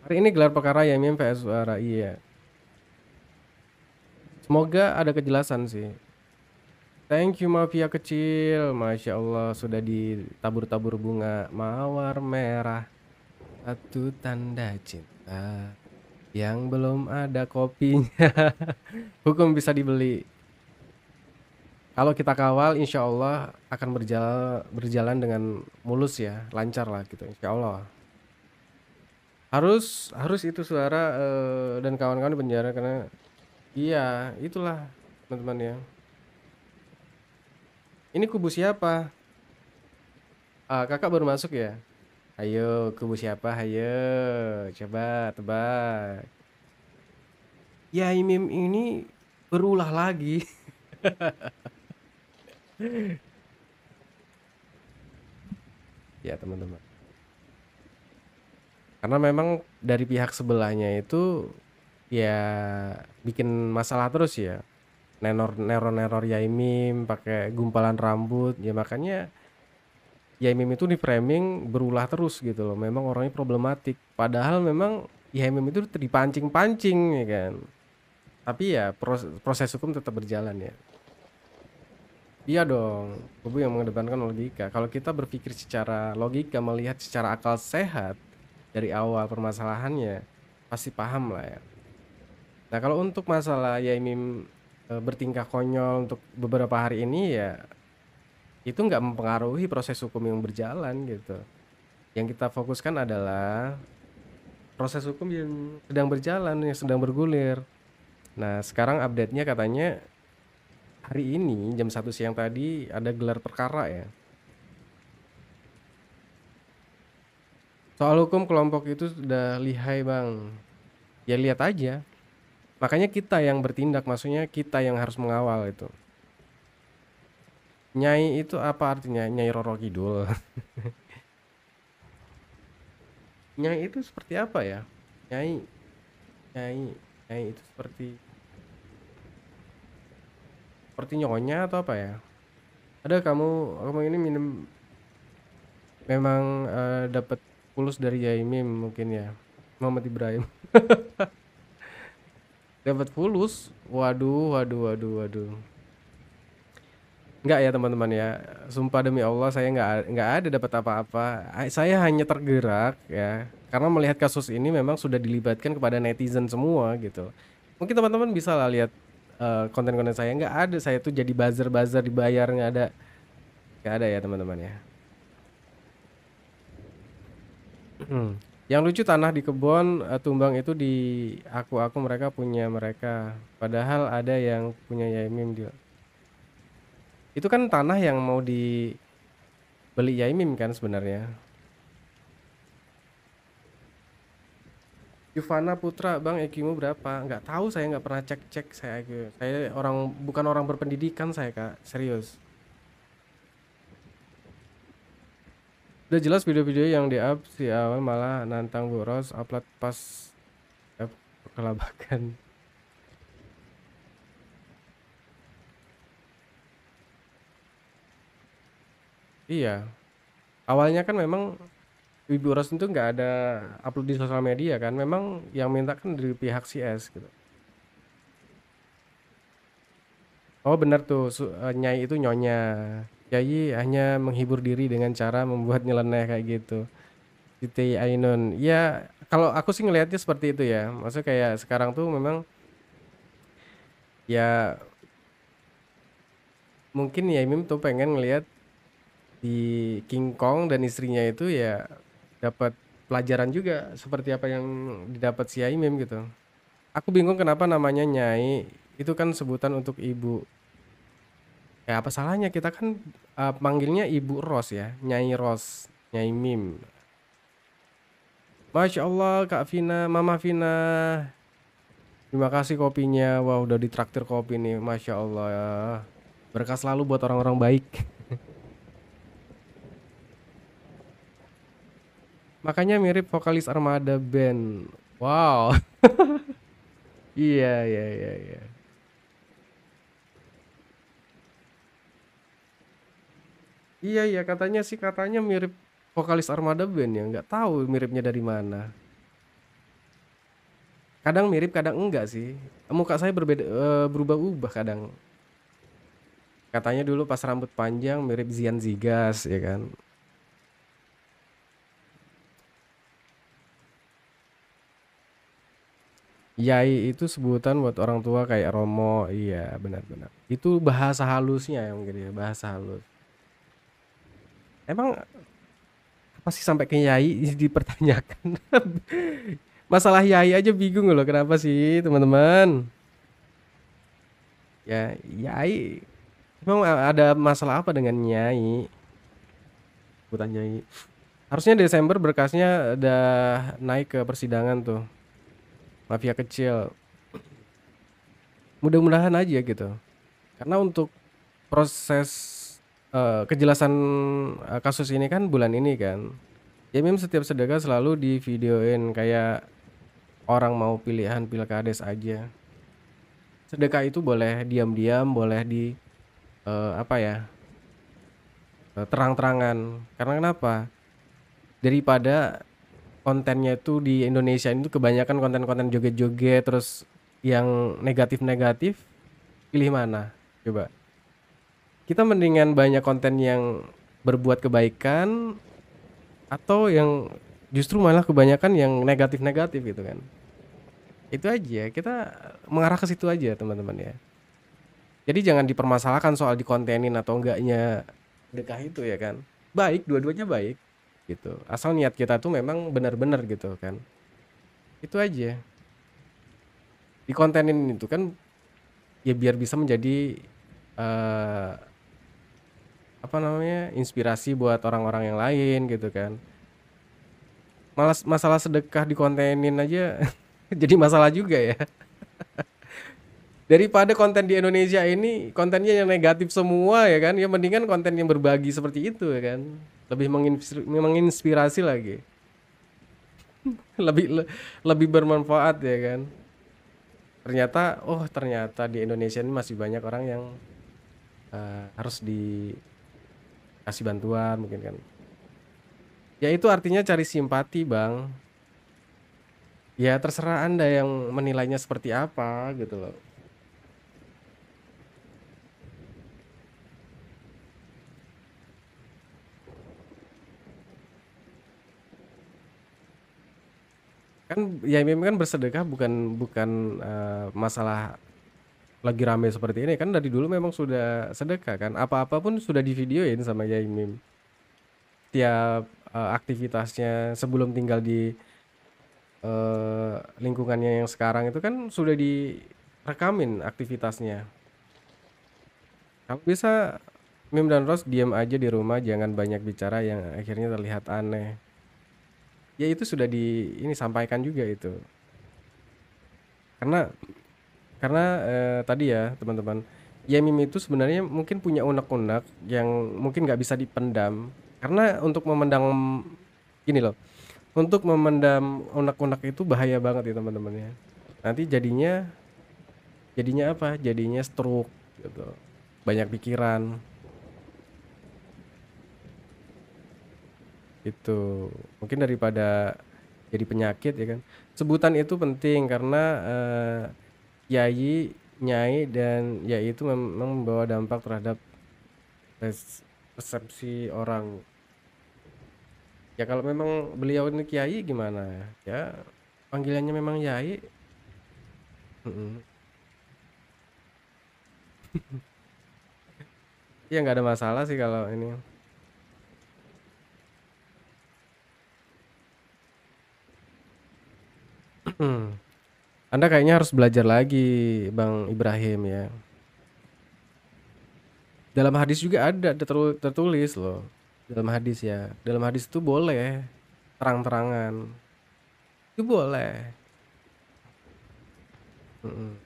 Hari ini gelar perkara Yamin vs Rai ya. Semoga ada kejelasan sih. Thank you Mafia kecil. Masya Allah sudah ditabur-tabur bunga mawar merah. Satu tanda cinta yang belum ada kopinya. Hukum bisa dibeli. Kalau kita kawal, insya Allah akan berjalan dengan mulus ya, lancar lah gitu, insya Allah. Harus harus itu suara dan kawan-kawan di penjara karena iya itulah teman-teman ya. Ini kubu siapa? Ah, kakak baru masuk ya? Ayo kubu siapa? Ayo coba tebak. Ya Imim ini berulah lagi. Ya teman-teman. Karena memang dari pihak sebelahnya itu ya bikin masalah terus ya. Neror Yaimim pakai gumpalan rambut ya makanya Yaimim itu di framing berulah terus gitu loh. Memang orangnya problematik. Padahal memang Yaimim itu dipancing-pancing ya kan. Tapi ya proses hukum tetap berjalan ya. Iya dong, kubu yang mengedepankan logika. Kalau kita berpikir secara logika, melihat secara akal sehat dari awal permasalahannya, pasti paham lah ya. Nah kalau untuk masalah Yaimim bertingkah konyol untuk beberapa hari ini ya itu nggak mempengaruhi proses hukum yang berjalan gitu. Yang kita fokuskan adalah proses hukum yang sedang berjalan, yang sedang bergulir. Nah sekarang update-nya katanya hari ini jam 1 siang tadi ada gelar perkara ya. Soal hukum kelompok itu sudah lihai bang. Ya lihat aja. Makanya kita yang bertindak, maksudnya kita yang harus mengawal itu. Nyai itu apa artinya? Nyai Roro Kidul. Nyai itu seperti apa ya? Nyai, nyai, nyai itu seperti nyonya atau apa ya? Ada kamu ini minum memang dapat fulus dari Yai Mim mungkin ya. Muhammad Ibrahim. Dapat fulus. Waduh, waduh, waduh, waduh. Enggak ya teman-teman ya. Sumpah demi Allah saya nggak ada dapat apa-apa. Saya hanya tergerak ya. Karena melihat kasus ini memang sudah dilibatkan kepada netizen semua gitu. Mungkin teman-teman bisa lah lihat konten-konten saya nggak ada. Saya tuh jadi buzzer-buzzer dibayar nggak ada ya teman-teman ya. Yang lucu tanah di kebun tumbang itu di aku mereka punya mereka. Padahal ada yang punya Yaimim dia. Itu kan tanah yang mau dibeli Yaimim kan sebenarnya. Yuvana Putra, Bang EQ-mu berapa? Nggak tahu saya nggak pernah cek saya EQ. Saya bukan orang berpendidikan saya Kak, serius. Udah jelas video-video yang di-up si awal malah nantang Bu Ros upload pas kelabakan. Iya, awalnya kan memang Ibu Ros itu nggak ada upload di sosial media kan, memang yang minta kan dari pihak CS gitu. Oh benar tuh, Nyai itu nyonya. Yai hanya menghibur diri dengan cara membuat nyeleneh kayak gitu. Siti Ainun. Ya, kalau aku sih ngelihatnya seperti itu ya. Maksudnya kayak sekarang tuh memang ya mungkin ya Mim tuh pengen ngelihat di King Kong dan istrinya itu ya dapat pelajaran juga seperti apa yang didapat si Yaimim gitu. Aku bingung kenapa namanya Nyai itu kan sebutan untuk ibu. Ya apa salahnya kita kan manggilnya Ibu Ros ya, Nyai Ros, Nyai Mim. Masya Allah Kak Vina, Mama Vina. Terima kasih kopinya. Wah, udah ditraktir kopi nih. Masya Allah ya. Berkah selalu buat orang-orang baik. Makanya mirip vokalis Armada Band. Wow. Iya, iya, iya, iya. Iya, iya, katanya sih katanya mirip vokalis Armada Band ya. Nggak tahu miripnya dari mana. Kadang mirip, kadang enggak sih. Muka saya berbeda, berubah-ubah kadang. Katanya dulu pas rambut panjang mirip Zian Zigas ya kan. Yai itu sebutan buat orang tua kayak Romo. Iya, benar-benar. Itu bahasa halusnya yang mungkin ya, bahasa halus. Emang apa sih sampai ke Yai dipertanyakan? Masalah Yai aja bingung loh, kenapa sih, teman-teman? Ya, Yai. Emang ada masalah apa dengan Nyai? Bukan Nyai. Harusnya Desember berkasnya udah naik ke persidangan tuh. Mafia kecil. Mudah-mudahan aja gitu. Karena untuk proses kejelasan kasus ini kan bulan ini kan. Ya memang setiap sedekah selalu di videoin kayak orang mau pilihan pilkades aja. Sedekah itu boleh diam-diam, boleh di apa ya, terang-terangan. Karena kenapa? Daripada kontennya itu di Indonesia itu kebanyakan konten-konten joget-joget terus yang negatif-negatif, pilih mana? Coba. Kita mendingan banyak konten yang berbuat kebaikan atau yang justru malah kebanyakan yang negatif-negatif gitu kan. Itu aja, kita mengarah ke situ aja teman-teman ya. Jadi jangan dipermasalahkan soal dikontenin atau enggaknya sedekah itu ya kan. Baik, dua-duanya baik gitu. Asal niat kita tuh memang benar-benar gitu kan. Itu aja. Dikontenin itu kan ya biar bisa menjadi eh apa namanya? Inspirasi buat orang-orang yang lain gitu kan. Malas masalah sedekah dikontenin aja jadi masalah juga ya. Daripada konten di Indonesia ini kontennya yang negatif semua ya kan, ya mendingan konten yang berbagi seperti itu ya kan, lebih menginspirasi lagi. lebih lebih bermanfaat ya kan. Ternyata oh ternyata di Indonesia ini masih banyak orang yang harus dikasih bantuan mungkin kan, ya itu artinya cari simpati bang. Ya terserah anda yang menilainya seperti apa gitu loh. Kan ya memang kan bersedekah bukan bukan masalah lagi rame seperti ini kan, dari dulu memang sudah sedekah kan, apa-apa pun sudah divideoin sama Yai Mim. Tiap aktivitasnya sebelum tinggal di lingkungannya yang sekarang itu kan sudah direkamin aktivitasnya. Kalau bisa Mim dan Ros diam aja di rumah, jangan banyak bicara yang akhirnya terlihat aneh. Ya itu sudah di ini sampaikan juga itu. Karena karena tadi ya teman-teman, Yemim itu sebenarnya mungkin punya unek-unek yang mungkin nggak bisa dipendam. Karena untuk memendam gini loh, untuk memendam unek-unek itu bahaya banget ya teman-teman ya. Nanti jadinya apa? Jadinya stroke gitu. Banyak pikiran itu. Mungkin daripada jadi penyakit ya kan. Sebutan itu penting karena yai, nyai dan yai itu memang membawa dampak terhadap persepsi orang. Ya kalau memang beliau ini kiai gimana ya? Ya panggilannya memang yai. mm-mm. Ya nggak ada masalah sih kalau ini. Anda kayaknya harus belajar lagi, Bang Ibrahim ya. Dalam hadis juga ada tertulis loh. Dalam hadis ya. Dalam hadis itu boleh terang-terangan. itu boleh. Mm-mm.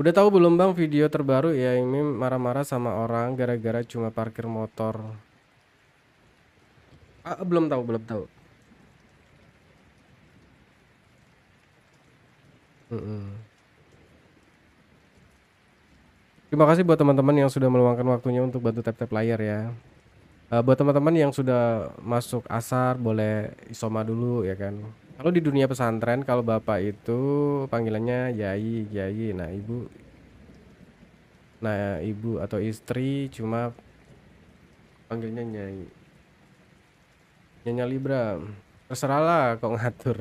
Udah tahu belum bang video terbaru ya ini marah-marah sama orang gara-gara cuma parkir motor? Belum tahu, belum tahu. Mm-mm. Terima kasih buat teman-teman yang sudah meluangkan waktunya untuk bantu tap-tap layar ya. Buat teman-teman yang sudah masuk asar boleh isoma dulu ya kan. Kalau di dunia pesantren kalau bapak itu panggilannya yai, kiai. Nah ibu atau istri cuma panggilnya nyai. Nyonya Libra. Terserah lah kok ngatur.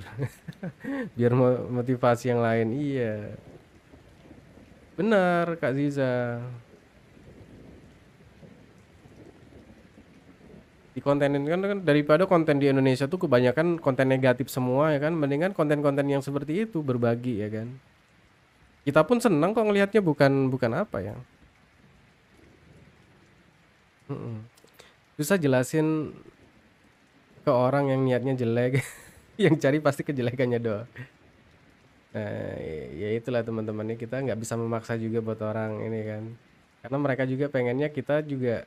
Biar motivasi yang lain. Iya. Benar Kak Ziza. Di konten ini kan daripada konten di Indonesia tuh kebanyakan konten negatif semua ya kan, mendingan konten-konten yang seperti itu berbagi ya kan. Kita pun senang kok ngelihatnya, bukan bukan apa ya. Mm-mm. Susah jelasin ke orang yang niatnya jelek, yang cari pasti kejelekannya doang. Nah, ya itulah teman-temannya, kita nggak bisa memaksa juga buat orang ini kan, karena mereka juga pengennya kita juga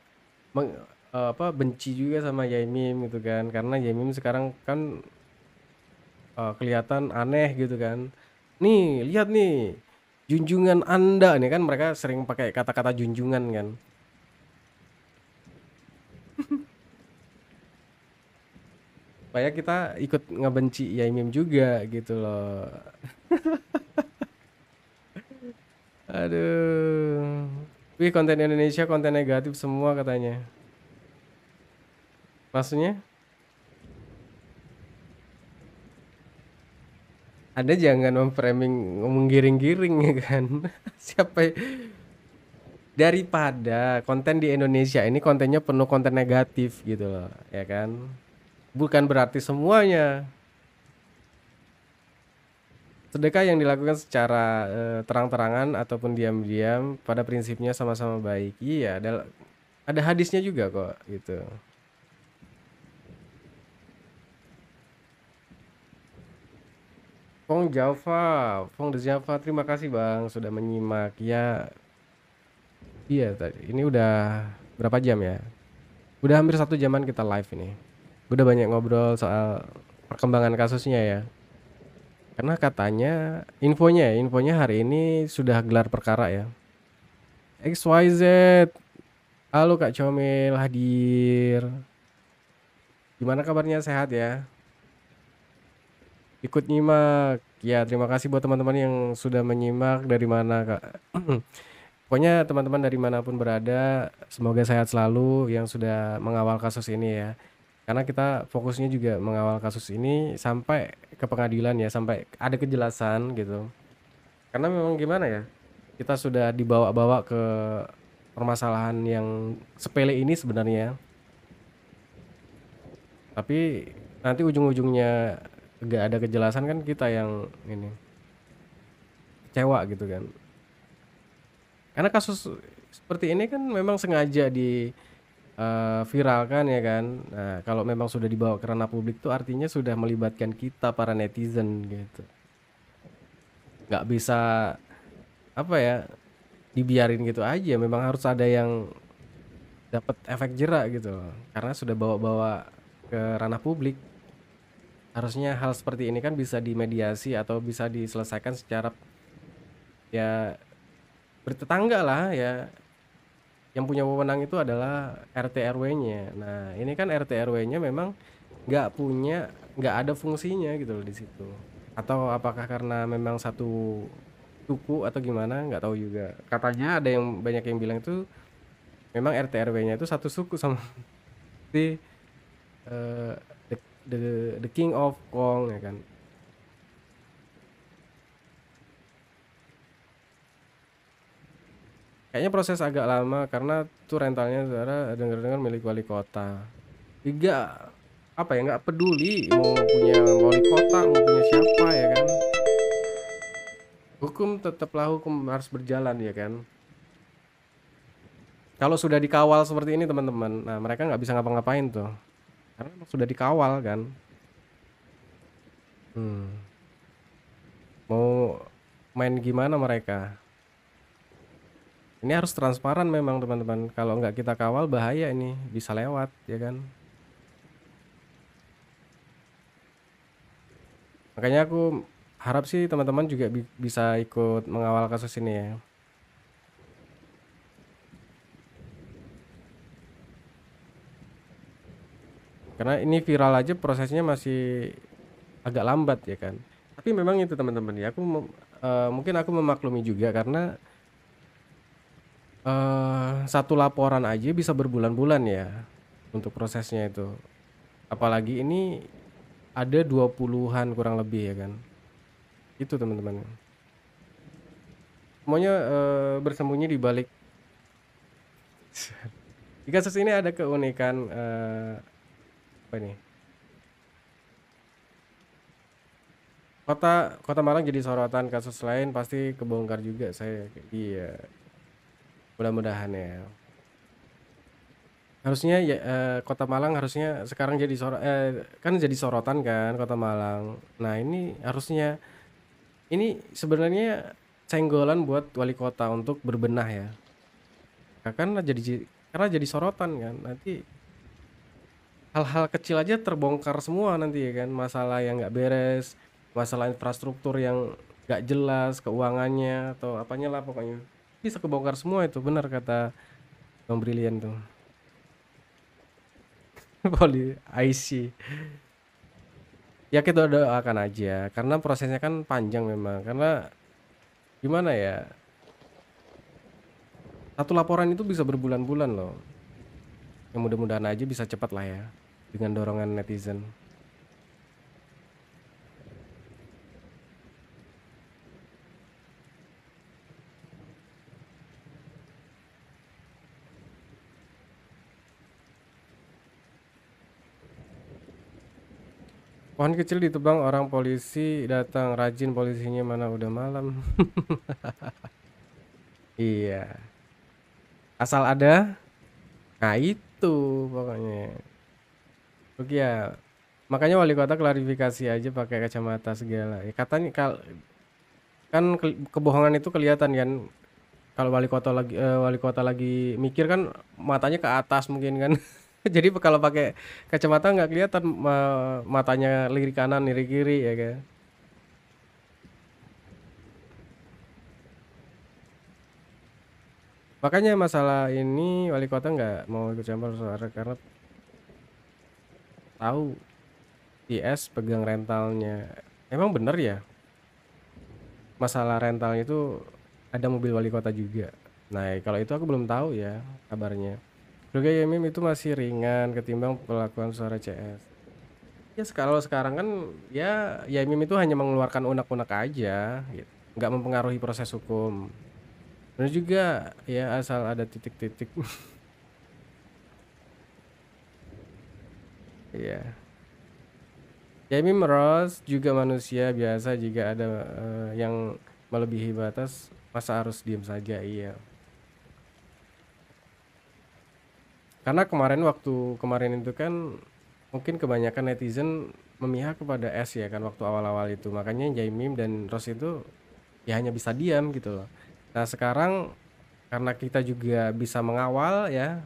benci juga sama Yaimim gitu kan, karena Yaimim sekarang kan kelihatan aneh gitu kan. Nih, lihat nih, junjungan Anda nih kan, mereka sering pakai kata-kata junjungan kan. Supaya kita ikut ngebenci Yaimim juga gitu loh. Aduh. Wih, konten Indonesia konten negatif semua katanya. Maksudnya? Anda jangan memframing menggiring-giring ya kan. Siapa daripada konten di Indonesia ini kontennya penuh konten negatif gitu loh, ya kan? Bukan berarti semuanya. Sedekah yang dilakukan secara terang-terangan ataupun diam-diam pada prinsipnya sama-sama baik. Iya, ada hadisnya juga kok gitu. Fong de Java, terima kasih Bang sudah menyimak. Ya, iya tadi. Ini udah berapa jam ya? Udah hampir 1 jaman kita live ini. Udah banyak ngobrol soal perkembangan kasusnya ya. Karena katanya infonya hari ini sudah gelar perkara ya. XYZ. Halo Kak Comil hadir. Gimana kabarnya, sehat ya? Ikut nyimak. Ya, terima kasih buat teman-teman yang sudah menyimak dari mana Kak. Pokoknya teman-teman dari manapun berada, semoga sehat selalu yang sudah mengawal kasus ini ya. Karena kita fokusnya juga mengawal kasus ini sampai ke pengadilan ya, sampai ada kejelasan gitu. Karena memang gimana ya, kita sudah dibawa-bawa ke permasalahan yang sepele ini sebenarnya. Tapi nanti ujung-ujungnya gak ada kejelasan kan kita yang ini kecewa gitu kan. Karena kasus seperti ini kan memang sengaja di viralkan ya kan. Nah, kalau memang sudah dibawa ke ranah publik tuh artinya sudah melibatkan kita para netizen gitu. Nggak bisa apa ya, dibiarin gitu aja. Memang harus ada yang dapat efek jerak gitu loh. Karena sudah bawa-bawa ke ranah publik. Harusnya hal seperti ini kan bisa dimediasi atau bisa diselesaikan secara ya bertetangga lah ya. Yang punya wewenang itu adalah RT RW-nya. Nah, ini kan RT RW-nya memang nggak ada fungsinya gitu loh di situ. Atau apakah karena memang satu suku atau gimana, nggak tahu juga. Katanya ada yang banyak yang bilang itu memang RT RW-nya itu satu suku sama si eh, the, the the King of Kong ya kan. Kayaknya proses agak lama karena tuh rentalnya saudara dengar-dengar milik wali kota. Tiga apa ya, nggak peduli mau punya wali kota mau punya siapa ya kan. Hukum tetaplah hukum, harus berjalan ya kan. Kalau sudah dikawal seperti ini teman-teman, nah mereka nggak bisa ngapa-ngapain tuh. karena emang sudah dikawal kan. Mau main gimana mereka? Ini harus transparan memang teman-teman, kalau nggak kita kawal bahaya ini, bisa lewat ya kan. Makanya aku harap sih teman-teman juga bisa ikut mengawal kasus ini ya. Karena ini viral aja prosesnya masih agak lambat ya kan. Tapi memang itu teman-teman ya, mungkin aku memaklumi juga karena satu laporan aja bisa berbulan-bulan ya untuk prosesnya itu. Apalagi ini ada 20-an kurang lebih ya kan. Itu teman-teman. Semuanya bersembunyi di balik. Di kasus ini ada keunikan apa nih? Kota Malang jadi sorotan, kasus lain pasti kebongkar juga saya. Iya, mudah-mudahan ya. Harusnya ya Kota Malang harusnya sekarang jadi kan jadi sorotan kan Kota Malang. Nah, ini harusnya ini sebenarnya cenggolan buat wali kota untuk berbenah ya. Karena jadi sorotan kan. Nanti hal-hal kecil aja terbongkar semua nanti ya kan, masalah yang nggak beres, masalah infrastruktur yang nggak jelas keuangannya atau apanya lah pokoknya bisa kebongkar semua itu, benar kata Bang Brilian tuh. Poli IC ya, kita doakan aja karena prosesnya kan panjang memang, karena gimana ya, satu laporan itu bisa berbulan-bulan loh. Yang mudah-mudahan aja bisa cepat lah ya dengan dorongan netizen. Pohon kecil ditebang orang, polisi datang, rajin polisinya, mana udah malam. Iya, asal ada, nah itu pokoknya. Oke ya, makanya wali kota klarifikasi aja pakai kacamata segala. Ya, katanya kan kebohongan itu kelihatan kan. Kalau wali kota lagi mikir kan matanya ke atas mungkin kan. Jadi kalau pakai kacamata nggak kelihatan matanya lirik kanan, lirik kiri ya kan. Makanya masalah ini wali kota nggak mau ikut campur suara karena tahu IS pegang rentalnya. Emang bener ya, masalah rental itu ada mobil wali kota juga. Nah, kalau itu aku belum tahu ya kabarnya. Juga Yemim itu masih ringan ketimbang perlakuan suara CS. Ya kalau sekarang kan ya Yemim itu hanya mengeluarkan unek-unek aja gitu. Nggak mempengaruhi proses hukum. Benar juga ya, asal ada titik-titik. Iya. Yemim Ross juga manusia biasa, jika ada yang melebihi batas masa harus diam saja. Iya. Karena kemarin itu kan mungkin kebanyakan netizen memihak kepada S ya kan waktu awal-awal itu. Makanya Jaimim dan Rose itu ya hanya bisa diam gitu loh. Nah, sekarang karena kita juga bisa mengawal ya,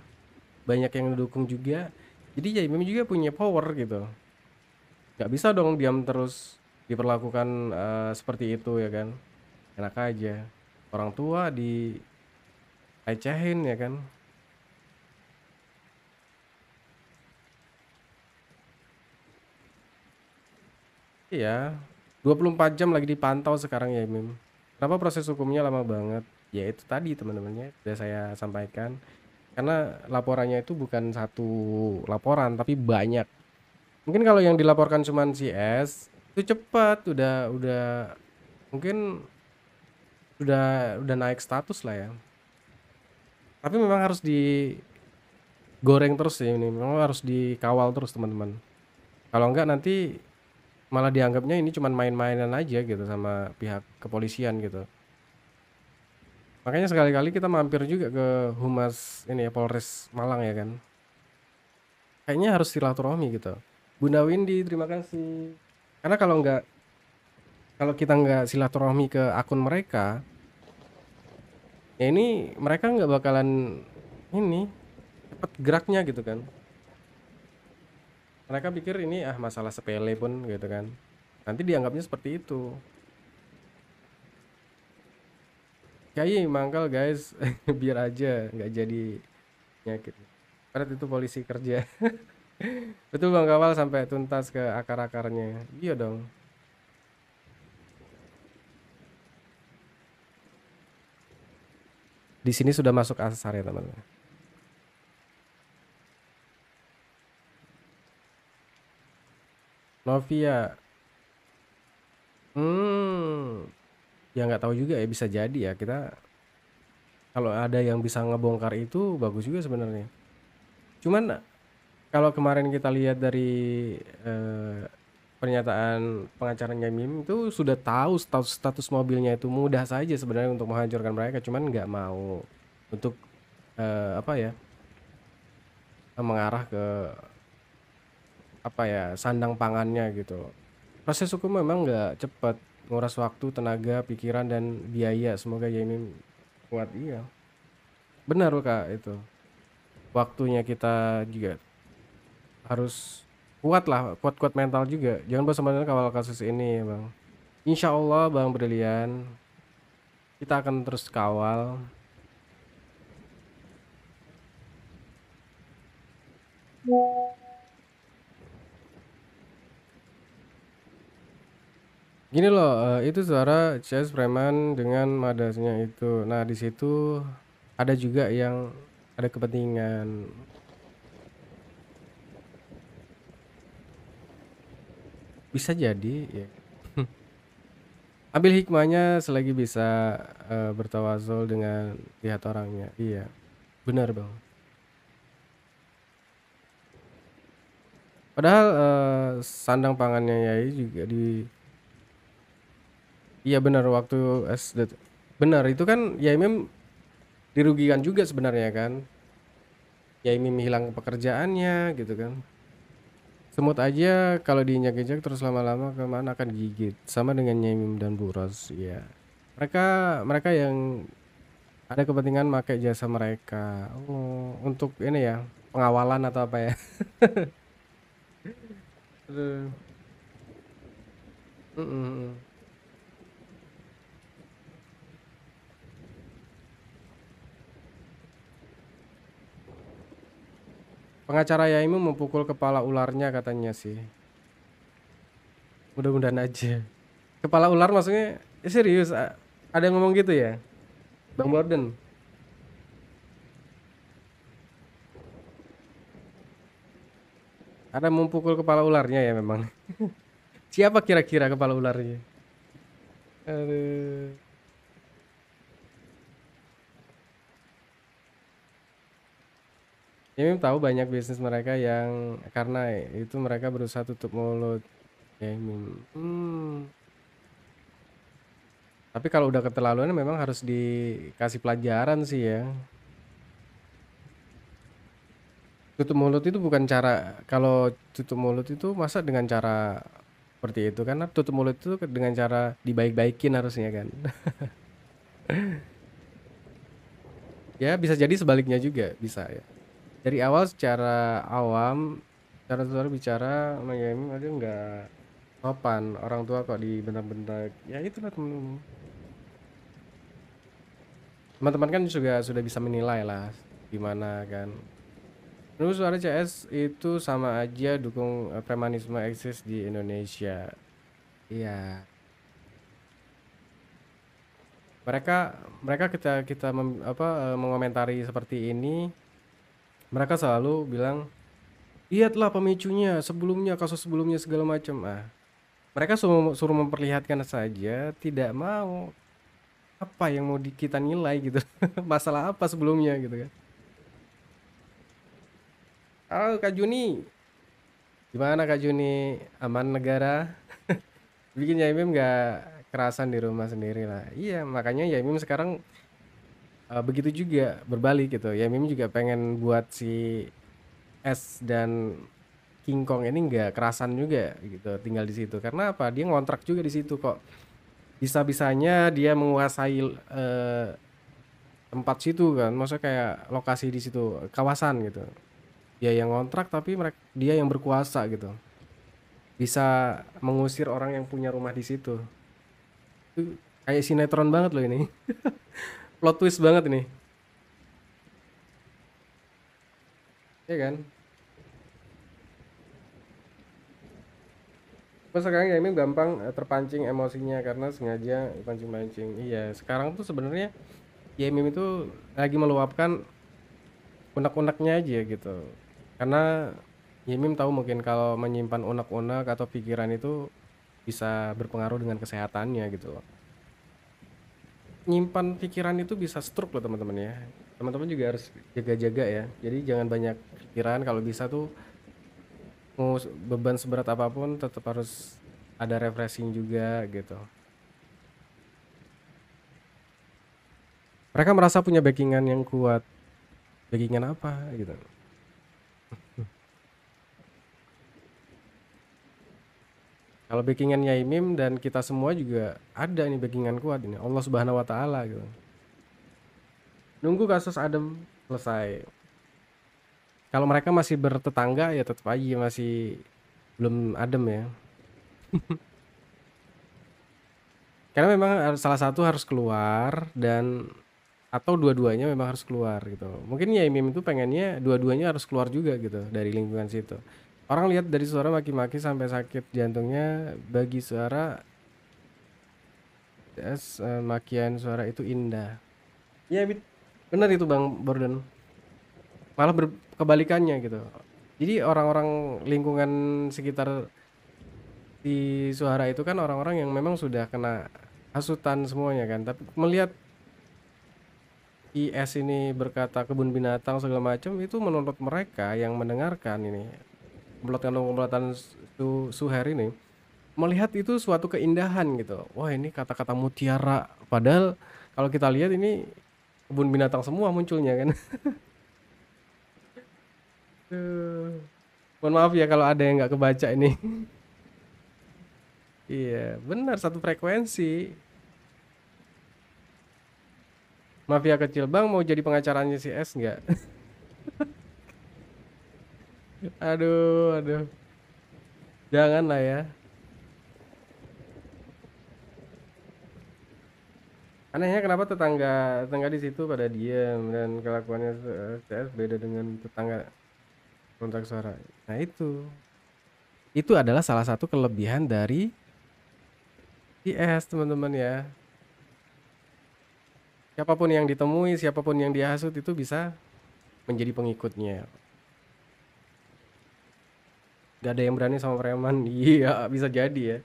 banyak yang mendukung juga. Jadi Jaimim juga punya power gitu. Gak bisa dong diam terus diperlakukan seperti itu ya kan. Enak aja. Orang tua dilecehin ya kan. Iya, 24 jam lagi dipantau sekarang ya Mim. Kenapa proses hukumnya lama banget? Ya itu tadi teman-temannya sudah saya sampaikan. Karena laporannya itu bukan satu laporan tapi banyak. Mungkin kalau yang dilaporkan cuman si S itu cepat, udah mungkin udah naik status lah ya. Tapi memang harus digoreng terus ya ini. Memang harus dikawal terus teman-teman. Kalau enggak nanti malah dianggapnya ini cuman main-mainan aja gitu sama pihak kepolisian gitu. Makanya sekali-kali kita mampir juga ke Humas ini ya, Polres Malang ya kan. kayaknya harus silaturahmi gitu. Bunda Windy terima kasih. Karena kalau kita nggak silaturahmi ke akun mereka, ya ini mereka nggak bakalan ini cepet geraknya gitu kan. Mereka pikir ini masalah sepele pun gitu kan. Nanti dianggapnya seperti itu. Kayak mangkal guys, biar aja nggak jadi penyakit. Karet itu polisi kerja. Betul Bang Kawal sampai tuntas ke akar-akarnya. Iya dong. Di sini sudah masuk asar ya teman-teman. Novia. Hmm. Ya nggak tahu juga ya, bisa jadi ya. Kita kalau ada yang bisa ngebongkar itu bagus juga sebenarnya. Cuman kalau kemarin kita lihat dari eh, pernyataan pengacaranya Mim itu sudah tahu status mobilnya itu mudah saja sebenarnya untuk menghancurkan mereka, cuman nggak mau untuk apa ya, mengarah ke apa ya, sandang pangannya gitu. Proses hukum memang nggak cepat, nguras waktu, tenaga, pikiran dan biaya. Semoga ya Mim kuat. Iya, benar loh Kak itu. Waktunya kita juga harus kuat lah, kuat-kuat mental juga. Jangan bosan-bosan kawal kasus ini ya Bang. Insya Allah Bang Brilian, kita akan terus kawal. Gini loh, itu suara CS preman dengan madasnya itu. Nah, di situ ada juga yang ada kepentingan. Bisa jadi ya. Ambil hikmahnya selagi bisa bertawasul dengan lihat orangnya. Iya, benar Bang. Padahal sandang pangannya Yai juga di. Iya benar waktu SD. Benar itu kan Yai Mim dirugikan juga sebenarnya kan. Yai Mim hilang pekerjaannya gitu kan. Semut aja kalau diinjak-injak terus lama-lama kemana akan gigit. Sama dengan Yai Mim dan Buros ya. Mereka mereka yang ada kepentingan pakai jasa mereka. Oh, untuk ini ya, pengawalan atau apa ya. Aduh. Mm-mm. Pengacara Yaimu memukul kepala ularnya katanya sih. Mudah-mudahan aja. Kepala ular maksudnya serius? Ada yang ngomong gitu ya? Bang Borden. Ada memukul kepala ularnya ya memang. Siapa kira-kira kepala ularnya? Aduh. Ya memang tahu banyak bisnis mereka yang karena itu mereka berusaha tutup mulut. Ya memang. Tapi kalau udah keterlaluan memang harus dikasih pelajaran sih ya. Tutup mulut itu bukan cara, kalau tutup mulut itu masa dengan cara seperti itu, karena tutup mulut itu dengan cara dibaik-baikin harusnya kan. Ya bisa jadi sebaliknya juga bisa ya. Dari awal secara awam, cara tutor bicara menyampaikan aja nggak sopan, orang tua kok dibentak-bentak. Ya itulah teman-teman. Teman-teman kan juga sudah bisa menilai lah gimana kan. Menurut suara CS itu sama aja dukung premanisme eksis di Indonesia. Iya. Mereka mereka kita kita mengomentari seperti ini, mereka selalu bilang, "Lihatlah pemicunya, sebelumnya kasus sebelumnya segala macam." Mereka suruh memperlihatkan saja, tidak mau apa yang mau kita nilai gitu. Masalah apa sebelumnya gitu kan. Halo Kak Juni, gimana Kak Juni? Aman negara? Bikin Yaimim nggak kerasan di rumah sendiri lah. Iya, makanya Yaimim sekarang begitu juga berbalik gitu. Yaimim juga pengen buat si S dan King Kong ini nggak kerasan juga gitu tinggal di situ. Karena apa? Dia ngontrak juga di situ kok. Bisa-bisanya dia menguasai tempat situ kan. Maksudnya kayak lokasi di situ, kawasan gitu. Dia yang ngontrak tapi dia yang berkuasa gitu. Bisa mengusir orang yang punya rumah di situ. Itu kayak sinetron banget loh ini. Plot twist banget ini. Ya kan? Terus sekarang ya ini gampang terpancing emosinya karena sengaja pancing-pancing. Iya, sekarang tuh sebenarnya Yemim itu lagi meluapkan unek-uneknya aja gitu. Karena Yemim tahu mungkin kalau menyimpan unek-unek atau pikiran itu bisa berpengaruh dengan kesehatannya gitu loh. Nyimpan pikiran itu bisa stroke loh teman-teman ya. Teman-teman juga harus jaga-jaga ya. Jadi jangan banyak pikiran, kalau bisa tuh mau beban seberat apapun tetap harus ada refreshing juga gitu. Mereka merasa punya backingan yang kuat. Backingan apa gitu. Kalau backingan Yaimim dan kita semua juga ada nih backingan kuat ini. Allah Subhanahu wa taala gitu. Nunggu kasus Adem selesai. Kalau mereka masih bertetangga ya tetap aja masih belum adem ya. Karena memang salah satu harus keluar dan atau dua-duanya memang harus keluar gitu. Mungkin ya Mim itu pengennya dua-duanya harus keluar juga gitu dari lingkungan situ. Orang lihat dari suara maki-maki sampai sakit jantungnya, bagi suara makian suara itu indah. Iya, benar itu Bang Borden. Malah kebalikannya gitu. Jadi orang-orang lingkungan sekitar di Suhara itu kan orang-orang yang memang sudah kena hasutan semuanya kan. Tapi melihat IS ini berkata kebun binatang segala macam, itu menurut mereka yang mendengarkan ini komplotan Suher ini melihat itu suatu keindahan gitu. Wah, ini kata-kata mutiara. Padahal kalau kita lihat ini kebun binatang semua munculnya kan. Mohon maaf ya kalau ada yang nggak kebaca ini. Iya, benar satu frekuensi. Mafia kecil Bang mau jadi pengacaranya si S nggak? Aduh, aduh. Jangan lah ya. Anehnya kenapa tetangga di situ pada diam dan kelakuannya CS beda dengan tetangga kontak suara. Nah itu adalah salah satu kelebihan dari IS teman-teman ya. Siapapun yang ditemui, siapapun yang dihasut itu bisa menjadi pengikutnya. Gak ada yang berani sama preman. Iya, bisa jadi ya.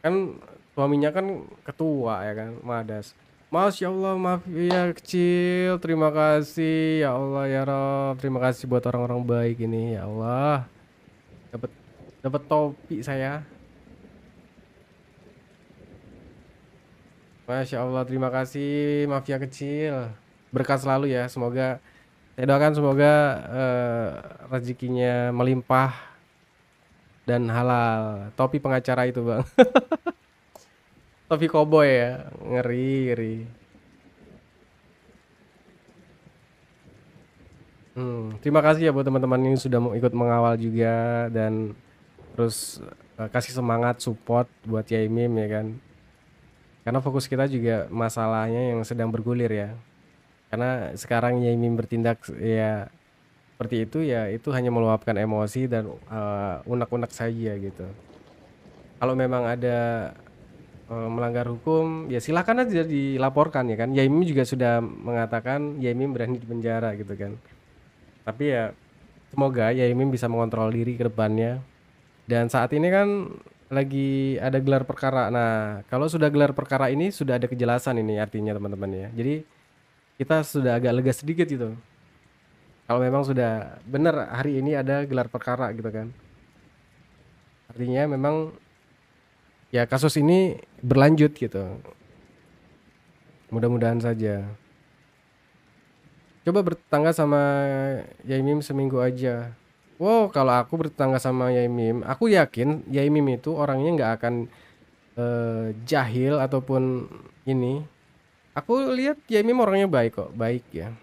Kan suaminya kan ketua ya kan, Madas. Masya Allah, maaf ya kecil. Terima kasih ya Allah ya Rob. Terima kasih buat orang-orang baik ini ya Allah. Dapat dapat topi saya. Masya Allah, terima kasih mafia kecil. Berkah selalu ya. Semoga saya doakan semoga rezekinya melimpah dan halal. Topi pengacara itu bang. Topi koboi ya. Ngeri, ngeri. Terima kasih ya buat teman-teman yang sudah mau ikut mengawal juga dan terus kasih semangat support buat Yaimim ya kan. Karena fokus kita juga masalahnya yang sedang bergulir ya. Karena sekarang Yaimim bertindak ya seperti itu ya, itu hanya meluapkan emosi dan unek-unek saja gitu. Kalau memang ada melanggar hukum ya silakan aja dilaporkan ya kan. Yaimim juga sudah mengatakan Yaimim berani di penjara gitu kan. Tapi ya semoga Yaimim bisa mengontrol diri ke depannya. Dan saat ini kan lagi ada gelar perkara. Nah, kalau sudah gelar perkara ini sudah ada kejelasan ini artinya teman-teman ya. Jadi kita sudah agak lega sedikit gitu. Kalau memang sudah benar hari ini ada gelar perkara gitu kan. Artinya memang ya kasus ini berlanjut gitu. Mudah-mudahan saja. Coba bertetangga sama Yaimim seminggu aja. Wow, kalau aku bertetangga sama Yaimim, aku yakin Yaimim itu orangnya nggak akan jahil ataupun ini. Aku lihat Yaimim orangnya baik kok, baik ya.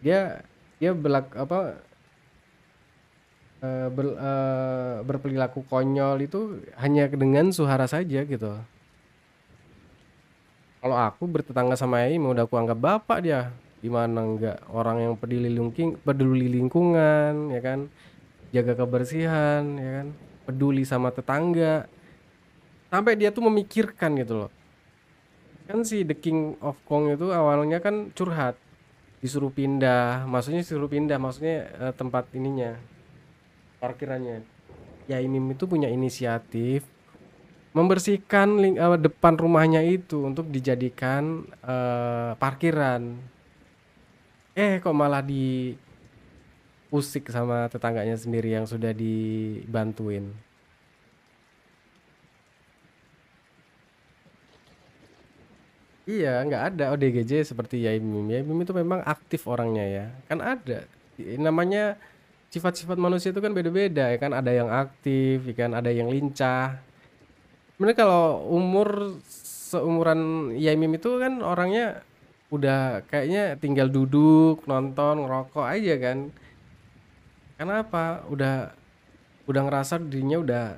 Dia dia berperilaku konyol itu hanya dengan suara saja gitu. Kalau aku bertetangga sama Yaimim udah aku anggap bapak dia. Gimana enggak orang yang peduli lingkungan ya kan, jaga kebersihan ya kan, peduli sama tetangga. Sampai dia tuh memikirkan gitu loh. Kan si The King of Kong itu awalnya kan curhat, disuruh pindah, maksudnya tempat ininya, parkirannya. Ya Imim itu punya inisiatif membersihkan depan rumahnya itu untuk dijadikan parkiran. Kok malah diusik sama tetangganya sendiri yang sudah dibantuin. Iya, nggak ada ODGJ seperti Yaimim. Yaimim itu memang aktif orangnya ya. Kan ada. Namanya sifat-sifat manusia itu kan beda-beda ya kan. Ada yang aktif, ya kan. Ada yang lincah. Sebenarnya kalau seumuran Yaimim itu kan orangnya udah kayaknya tinggal duduk, nonton, ngerokok aja kan. Karena apa? Udah ngerasa dirinya udah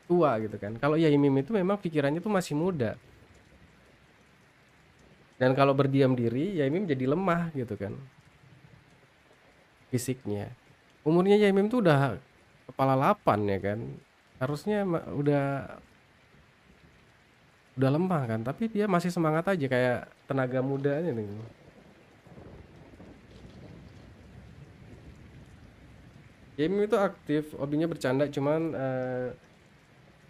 tua gitu kan. Kalau Yaimim itu memang pikirannya tuh masih muda. Dan kalau berdiam diri, Yaimim jadi lemah gitu kan. Fisiknya. Umurnya Yaimim tuh udah kepala 8 ya kan. Harusnya udah lemah kan, tapi dia masih semangat aja kayak tenaga mudanya nih. Yaimim itu aktif, hobinya bercanda cuman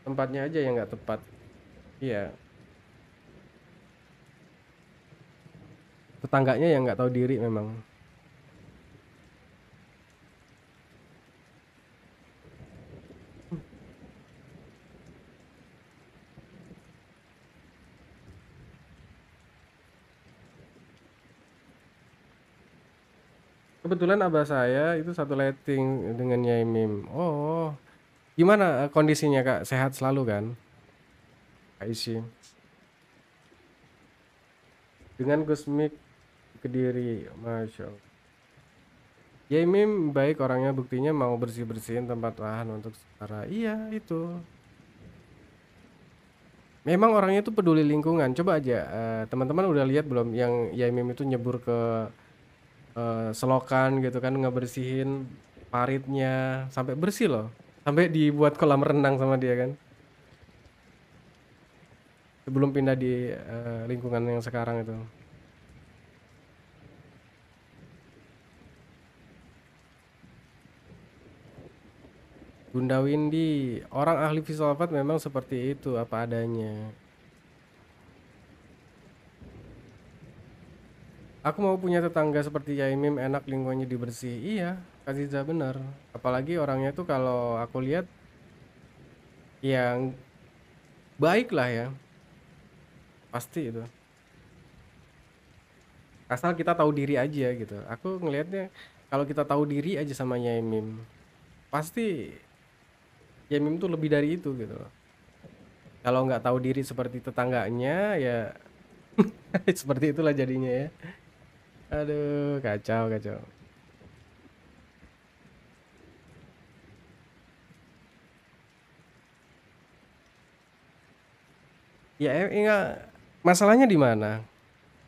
tempatnya aja yang nggak tepat. Iya, tetangganya yang nggak tahu diri memang. Kebetulan abah saya itu satu letting dengan Yaimim. Oh, gimana kondisinya Kak? Sehat selalu kan? Kak Isi. Dengan Gusmik Kediri, Masya Allah. Yaimim baik orangnya, buktinya mau bersih-bersihin tempat lahan untuk sementara. Iya, itu. Memang orangnya itu peduli lingkungan. Coba aja teman-teman udah lihat belum yang Yaimim itu nyebur ke selokan gitu kan, ngebersihin paritnya sampai bersih loh. Sampai dibuat kolam renang sama dia kan. Sebelum pindah di lingkungan yang sekarang itu. Bunda Windy, orang ahli filsafat memang seperti itu apa adanya. Aku mau punya tetangga seperti Yaimim, enak lingkungannya dibersih. Iya, Kak Ziza bener. Apalagi orangnya tuh kalau aku lihat yang baik lah ya, pasti itu. Asal kita tahu diri aja gitu. Aku ngelihatnya kalau kita tahu diri aja sama Yaimim, pasti Yaimim tuh lebih dari itu gitu loh. Kalau nggak tahu diri seperti tetangganya ya seperti itulah jadinya ya. Aduh, kacau, kacau. Ya, enggak, masalahnya di mana?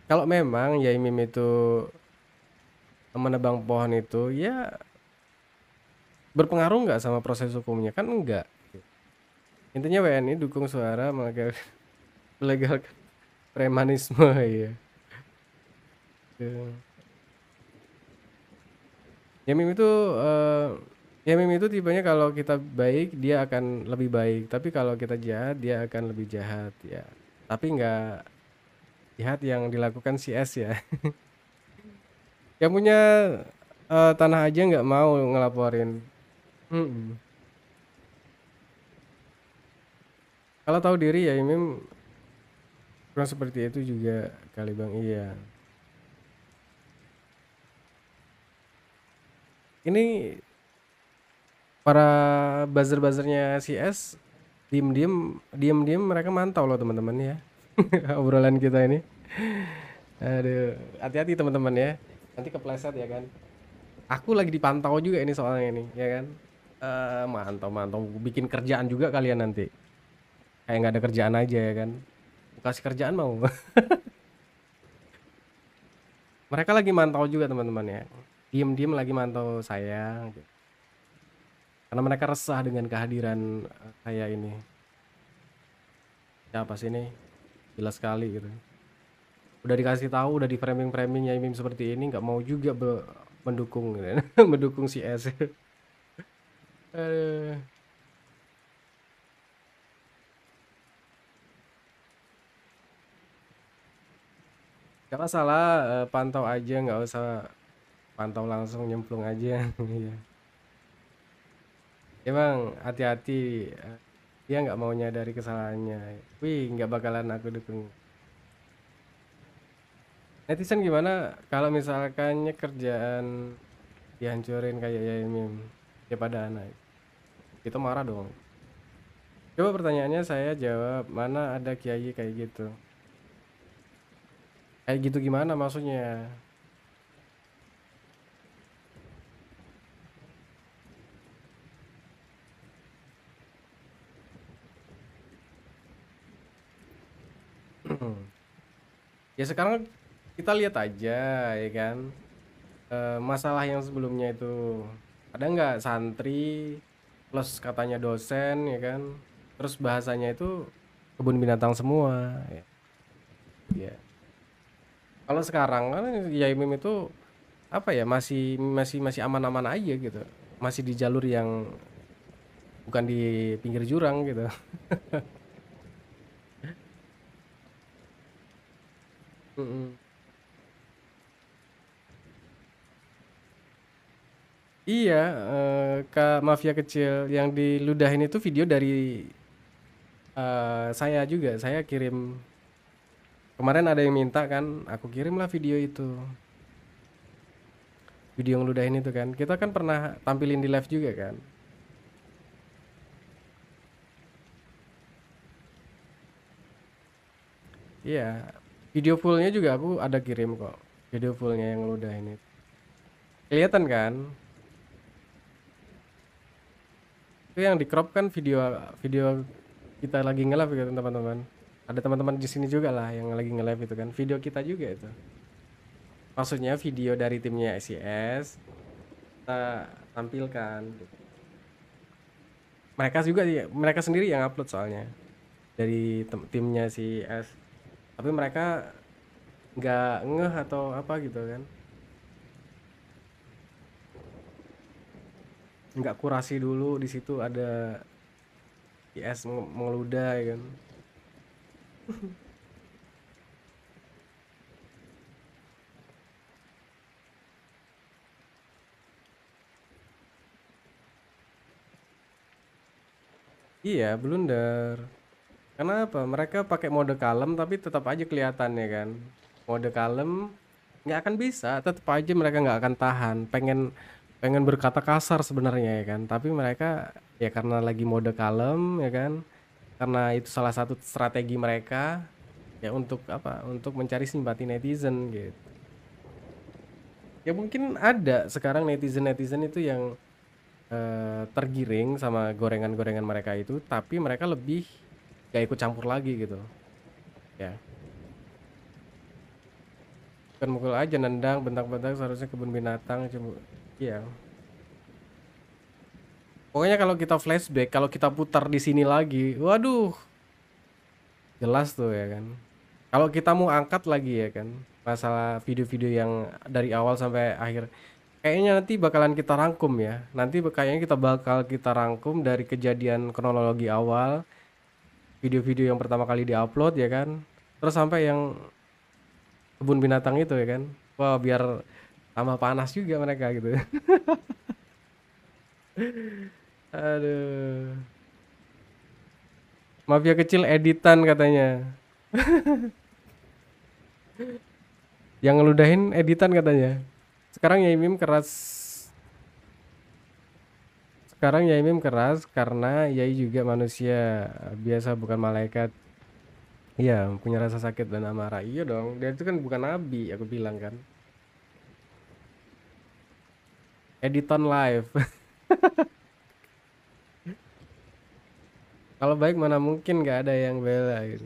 Kalau memang Yaimim itu menebang pohon itu, ya berpengaruh nggak sama proses hukumnya? Kan enggak. Intinya WNI dukung suara melegalkan premanisme ya. Tuh. Yaimim itu eh, Yaimim itu tipenya kalau kita baik dia akan lebih baik, tapi kalau kita jahat dia akan lebih jahat ya. Tapi nggak jahat yang dilakukan si S ya. Yang punya tanah aja nggak mau ngelaporin. Mm-mm. Kalau tahu diri ya Yaimim kurang seperti itu juga kali Bang. Iya. Ini para buzzer-buzzernya CS diem-diem mereka mantau loh teman-teman ya. Obrolan kita ini. Aduh, hati-hati teman-teman ya. Nanti kepleset ya kan. Aku lagi dipantau juga ini soalnya ini, ya kan. Mantau, bikin kerjaan juga kalian nanti. Kayak nggak ada kerjaan aja ya kan. Kasih kerjaan mau. Mereka lagi mantau juga teman-teman ya. Diem-diem lagi mantau saya. Karena mereka resah dengan kehadiran saya ini. Siapa sih ini? Jelas sekali gitu. Udah dikasih tahu, udah di framing-framing ya meme seperti ini, nggak mau juga mendukung gitu. Mendukung si S. Aduh. Gak masalah, pantau aja, nggak usah pantau langsung nyemplung aja. Iya. Emang hati-hati, dia nggak mau nyadari kesalahannya. Wih, nggak bakalan aku dukung. Netizen gimana kalau misalkannya kerjaan dihancurin kayak ya meme ya pada anak? Kita marah dong. Coba pertanyaannya saya jawab, mana ada kiai kayak gitu? Kayak gitu gimana maksudnya? Ya sekarang kita lihat aja ya kan. Masalah yang sebelumnya itu ada nggak santri plus katanya dosen ya kan. Terus bahasanya itu kebun binatang semua ya. Ya. Kalau sekarang kan ya meme itu apa ya masih aman-aman aja gitu. Masih di jalur yang bukan di pinggir jurang gitu. Mm-mm. Iya, Kak Mafia Kecil yang diludahin itu video dari saya juga. Saya kirim kemarin ada yang minta kan, aku kirimlah video itu. Video yang ludahin itu kan. Kita kan pernah tampilin di live juga kan. Iya, video fullnya juga aku ada kirim kok. Video fullnya yang ludahin itu. Kelihatan kan? Itu yang di crop kan video video kita lagi nge-live gitu teman-teman. Ada teman-teman di sini juga lah yang lagi nge-live itu kan. Video kita juga itu. Maksudnya video dari timnya SCS kita tampilkan. Mereka juga mereka sendiri yang upload soalnya dari timnya si S. Tapi mereka nggak ngeh atau apa gitu kan. Nggak kurasi dulu di situ ada si S mengeludah ya kan. Iya, blunder. Kenapa? Mereka pakai mode kalem tapi tetap aja kelihatan ya kan. Mode kalem nggak akan bisa, tetap aja mereka nggak akan tahan. Pengen pengen berkata kasar sebenarnya ya kan. Tapi mereka ya karena lagi mode kalem ya kan. Karena itu salah satu strategi mereka ya untuk apa? Untuk mencari simpati netizen gitu. Ya mungkin ada sekarang netizen-netizen itu yang tergiring sama gorengan-gorengan mereka itu, tapi mereka lebih gak ikut campur lagi gitu ya. Bukan mukul aja, nendang bentak-bentak seharusnya kebun binatang cuma iya. Pokoknya kalau kita flashback, kalau kita putar di sini lagi, waduh, jelas tuh ya kan. Kalau kita mau angkat lagi ya kan, masalah video-video yang dari awal sampai akhir, kayaknya nanti bakalan kita rangkum ya. Nanti kayaknya kita rangkum dari kejadian kronologi awal, video-video yang pertama kali diupload ya kan, terus sampai yang kebun binatang itu ya kan. Wah, biar tambah panas juga mereka gitu. Aduh. Mafia kecil editan katanya. Yang ngeludahin editan katanya. Sekarang ya Mim keras sekarang Yai Mim keras karena Yai juga manusia biasa, bukan malaikat. Iya, punya rasa sakit dan amarah. Iya dong, dia itu kan bukan nabi, aku bilang kan. Editon live. Kalau baik mana mungkin nggak ada yang bela gitu.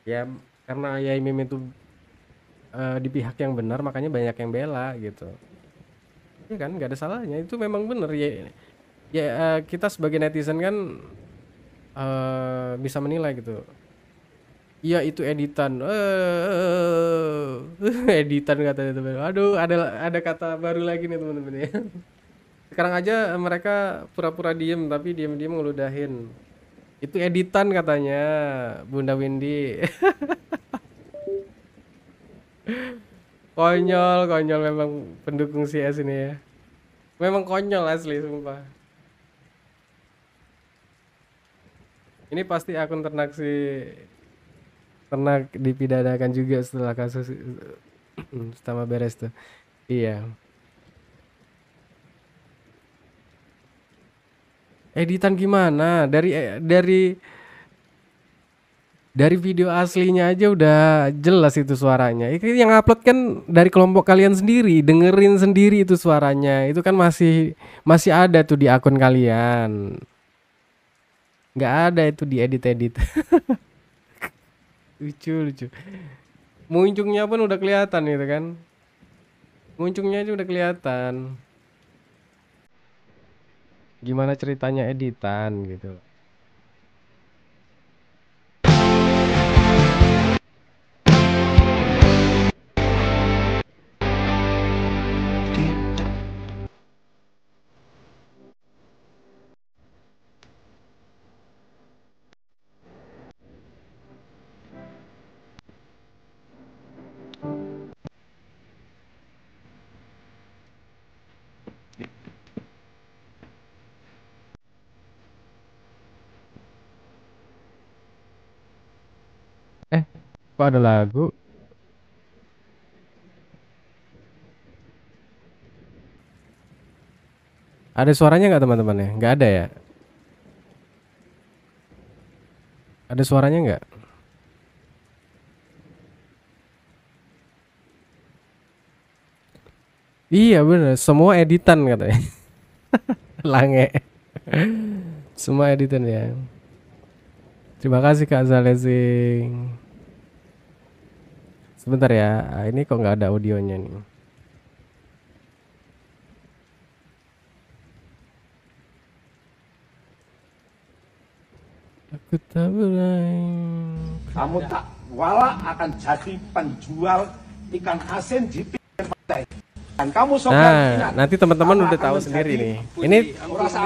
Ya karena Yai Mim itu di pihak yang benar, makanya banyak yang bela gitu. Iya kan, nggak ada salahnya. Itu memang benar ya. Ya kita sebagai netizen kan bisa menilai gitu. Iya itu editan. Editan katanya teman. Aduh, ada kata baru lagi nih teman-teman ya. Sekarang aja mereka pura-pura diem tapi diem-diem ngeludahin. Itu editan katanya, Bunda Windy. Konyol, konyol memang pendukung CS ini ya. Memang konyol asli sumpah. Ini pasti akun ternak dipidanakan juga setelah kasus pertama beres tuh. Iya. Editan gimana? Dari video aslinya aja udah jelas itu suaranya. Itu yang upload kan dari kelompok kalian sendiri, dengerin sendiri itu suaranya. Itu kan masih ada tuh di akun kalian. Nggak ada itu diedit-edit. Lucu, lucu. Muncungnya pun udah kelihatan gitu kan. Muncungnya aja udah kelihatan. Gimana ceritanya editan gitu. Eh, kok ada lagu? Ada suaranya nggak teman-teman ya? Nggak ada ya? Ada suaranya nggak? Iya bener, semua editan katanya. Lange. Semua editan ya. Terima kasih Kak Zalezing. Sebentar ya, ini kok nggak ada audionya nih. Aku tak berani. Kamu tak wala akan jadi penjual ikan asin di pinggir pantai. Dan kamu Nah, nanti teman-teman udah tahu sendiri nih. Ini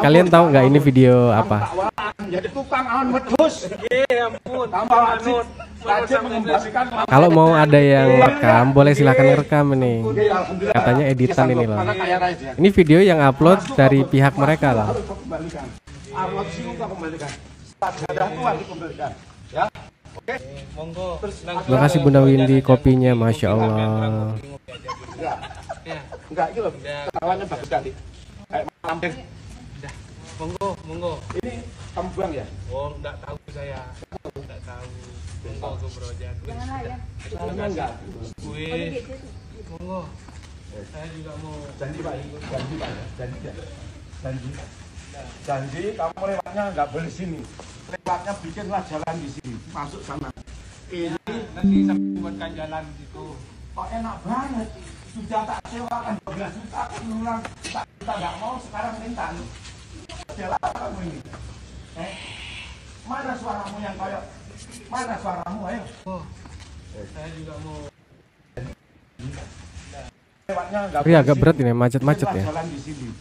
kalian tahu nggak ini video apa? jadi tukang awan wedhus. Kalau mau ada yang rekam, boleh silakan rekam nih. Katanya editan ini loh. Ini video yang upload dari pihak mereka loh. Ya, oke. Monggo. Terima kasih Bunda Windy kopinya, masya Allah. Enggak, itu loh. Kawannya bagus sekali. Kayak malam. Monggo, monggo. Ini kamu buang ya? Oh, enggak tahu saya. Enggak tahu. Monggo ke Bro Jangan. Jangan enggak. Wih. Monggo. Saya juga mau Janji Pak, janji Pak, janji ya. Janji. Janji kamu lewatnya enggak boleh sini. Lewatnya bikinlah jalan di sini. Masuk sana. Ini nanti saya buatkan jalan gitu. kok enak banget. Sudah tak sewakan 12 juta, aku bilang kita nggak mau, sekarang minta. Jalan kamu ini. Mana suaramu yang kayak? Mana suaramu, ayo. Oh. Saya juga mau Lewatnya nggak Tapi agak berat ini, macet-macet ya. jalan di sini.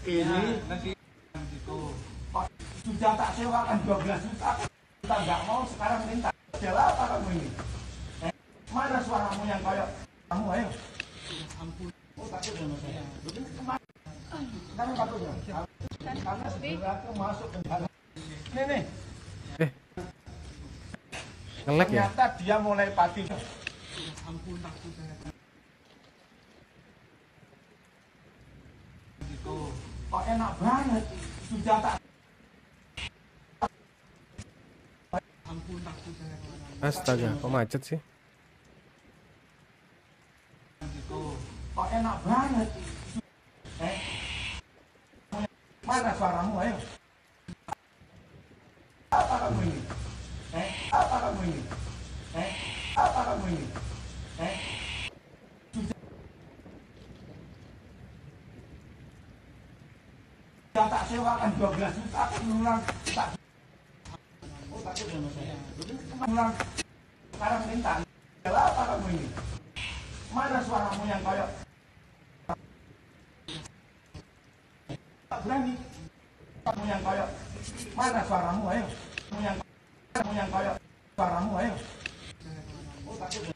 Ini nanti gitu. kok sudah tak sewakan 12 juta, kita nggak mau, sekarang minta. Jalan apa kamu ini? Mana suaramu yang kayak? Kamu, ayo. Ampun. Oh, takut sama saya. Kamu takutnya? Karena sebenarnya aku masuk penjara. Nih. Nge-lag ya? Ternyata dia mulai pati. Ampun takut saya. Gitu. Kok enak banget. Sudah tak. Ampun takut saya. Astaga, kok macet sih? Gitu. Kok enak banget. Mana suaramu, ayo. Apa kamu ini? Apa kamu ini? Apa kamu ini? Sudah tak sewakan 12 juta, aku ngulang tak. Oh, takut sama saya. Ngulang. Sekarang minta. Apa kamu ini? Mana suaramu yang kayak tak berani? Kamu yang kayak mana suaramu, ayo. Kamu yang kayak suaramu, ayo. Oh, takut.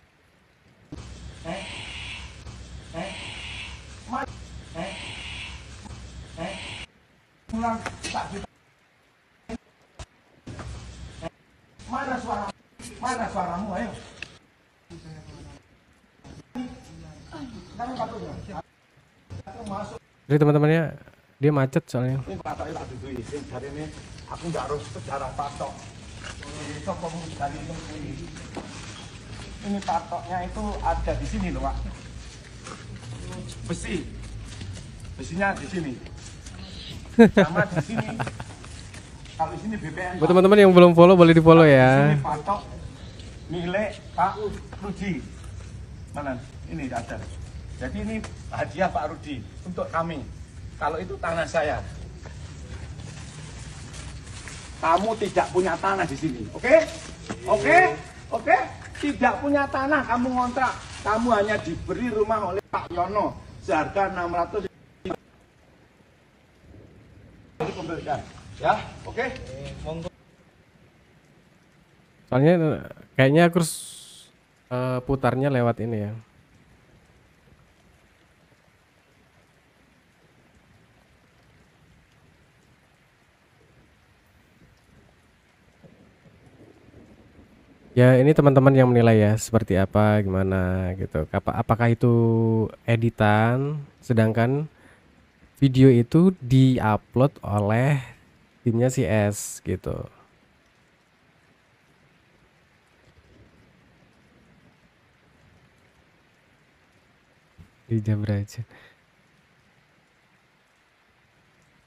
Ulang tak juta. Mana suaramu, ayo. Kamu patutnya. Aku masuk. Jadi teman-temannya dia macet soalnya. Ini patoknya tak dudui. Dari ini aku nggak harus sejarah patok. Ini sokomu dari ini. Ini patoknya itu ada di sini loh, Pak. Besi. Besinya di sini. Sama di sini. Kalau di sini BPN. Buat teman-teman yang belum follow boleh di follow Di ya. sini patok milik Pak Rudi. Mana? Ini ada. Jadi ini hadiah Pak Rudi untuk kami. Kalau itu tanah saya. Kamu tidak punya tanah di sini, oke? Oke? Oke? Tidak punya tanah, kamu ngontrak. Kamu hanya diberi rumah oleh Pak Yono seharga 600. Jadi pembelian, ya, oke? Monggo. Soalnya kayaknya aku harus putarnya lewat ini ya. Ya ini teman-teman yang menilai ya seperti apa gimana gitu. Apakah itu editan, sedangkan video itu diupload oleh timnya si S gitu. Di jam aja.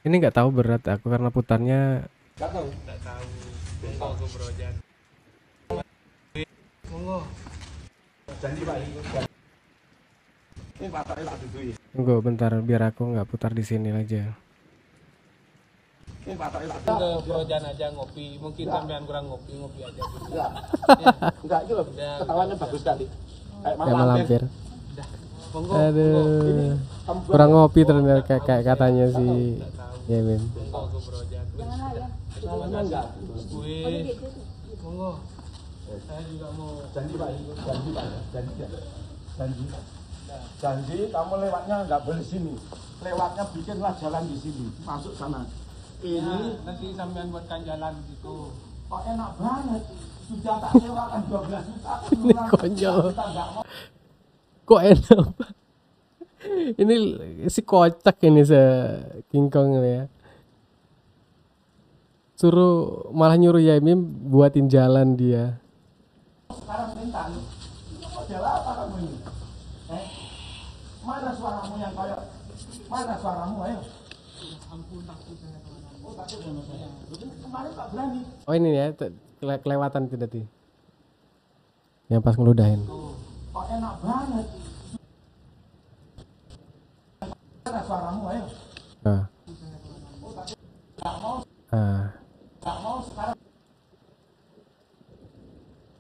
Ini nggak tahu berat aku karena putarnya. Gak tahu. Enggak tahu. Monggo ke Brojan. Monggo. Janji Pak. Ini patoknya tak dudui. Tunggu bentar biar aku nggak putar di sini aja. Ini patoknya tak Ke Brojan aja ngopi. Mungkin sampean kurang ngopi aja. Enggak. Enggak, itu loh. Ketawanya bagus sekali. Kayak Ya malampir. Udah. Monggo. Aduh. Kurang ngopi ternyata kayak katanya si Yamin. Monggo ke Brojan. Namanya enggak. Wih. Monggo. Saya juga mau. Janji Pak. Janji Pak. Janji. Janji. Janji kamu lewatnya enggak boleh sini. Lewatnya bikinlah jalan di sini. Masuk sana. Ini Nanti sampean buatkan jalan gitu. kok enak banget. Sudah tak sewakan 12 juta. Ini konyol. Kok enak Pak? Ini si kocak ini King Kong ini ya. Suruh malah nyuruh Yamin buatin jalan dia. Sekarang minta nih. Kok jalan apa kamu ini? Mana suaramu yang kayak mana suaramu, ayo. Ampun takut saya. Oh, takut sama saya. Kemarin tak berani. Oh ini ya kelewatan tadi. Yang pas ngeludahin. Kok enak banget. Mana suaramu, ayo. Nah. Gak mau, Ah. gak mau sekarang.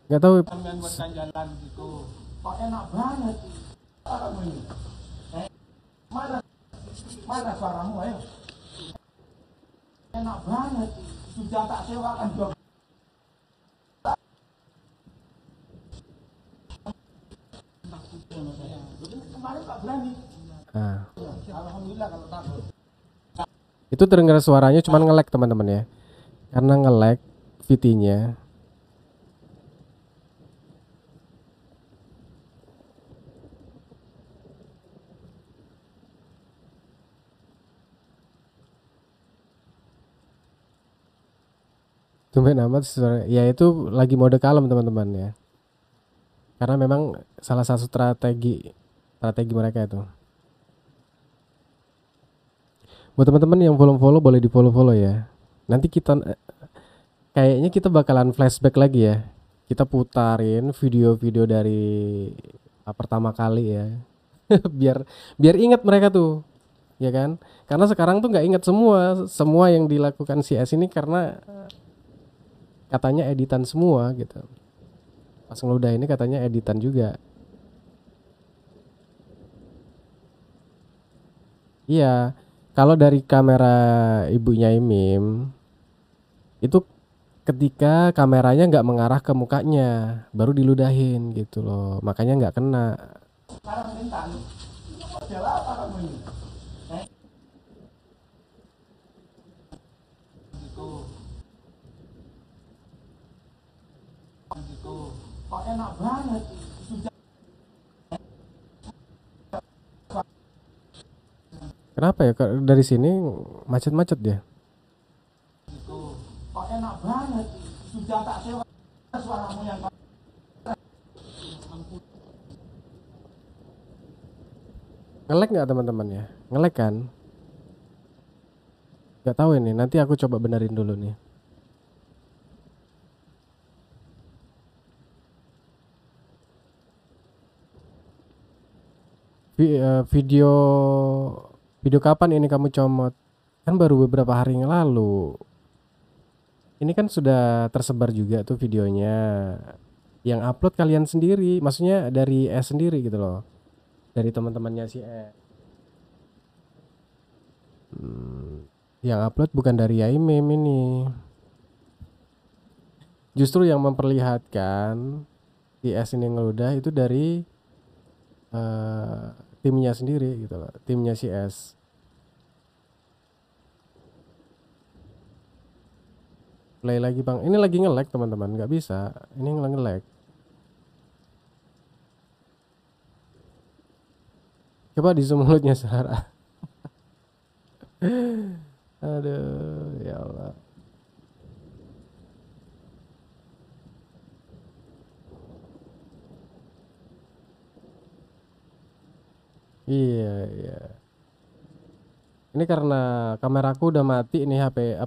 Nggak tahu Sampean buatkan jalan gitu. Kok enak banget. Apa kamu ini? Mana suaramu, ayo. Enak banget. Sudah tak sewakan 12. Kemarin tak berani. ah. Alhamdulillah kalau takut. Itu terdengar suaranya cuman nge-lag teman-teman ya. Karena nge-lag VT-nya. Tumben amat suara. Ya itu lagi mode kalem teman-teman ya. Karena memang salah satu strategi mereka itu. Buat teman-teman yang follow-follow boleh di-follow-follow ya. Nanti kayaknya kita bakalan flashback lagi ya. Kita putarin video-video dari pertama kali ya. biar biar ingat mereka tuh, ya kan? Karena sekarang tuh nggak ingat semua yang dilakukan si S ini karena katanya editan semua gitu. Pas ngeludah ini katanya editan juga. Iya, kalau dari kamera ibunya Imim itu ketika kameranya nggak mengarah ke mukanya, baru diludahin gitu loh. Makanya nggak kena. Sekarang minta, model apa kamu ini? Kok enak banget. Sudah Kenapa ya dari sini macet-macet ya? kok enak banget. Sudah tak sewa suaramu yang Ngelek nggak teman-teman ya? Ngelek kan? Nggak tahu ini. Nanti aku coba benerin dulu nih. Video video kapan ini kamu comot? Kan baru beberapa hari yang lalu. Ini kan sudah tersebar juga tuh videonya. Yang upload kalian sendiri, maksudnya dari S sendiri gitu loh. Dari teman-temannya si S. Yang upload bukan dari Yaimim ini. Justru yang memperlihatkan si S ini ngeludah itu dari timnya sendiri gitu loh, timnya si S. Play lagi bang, ini lagi nge-lag teman-teman, nggak bisa, ini nge-lag. Coba di zoom mulutnya Sarah. Aduh ya Allah. Iya iya. Ini karena kameraku udah mati nih HP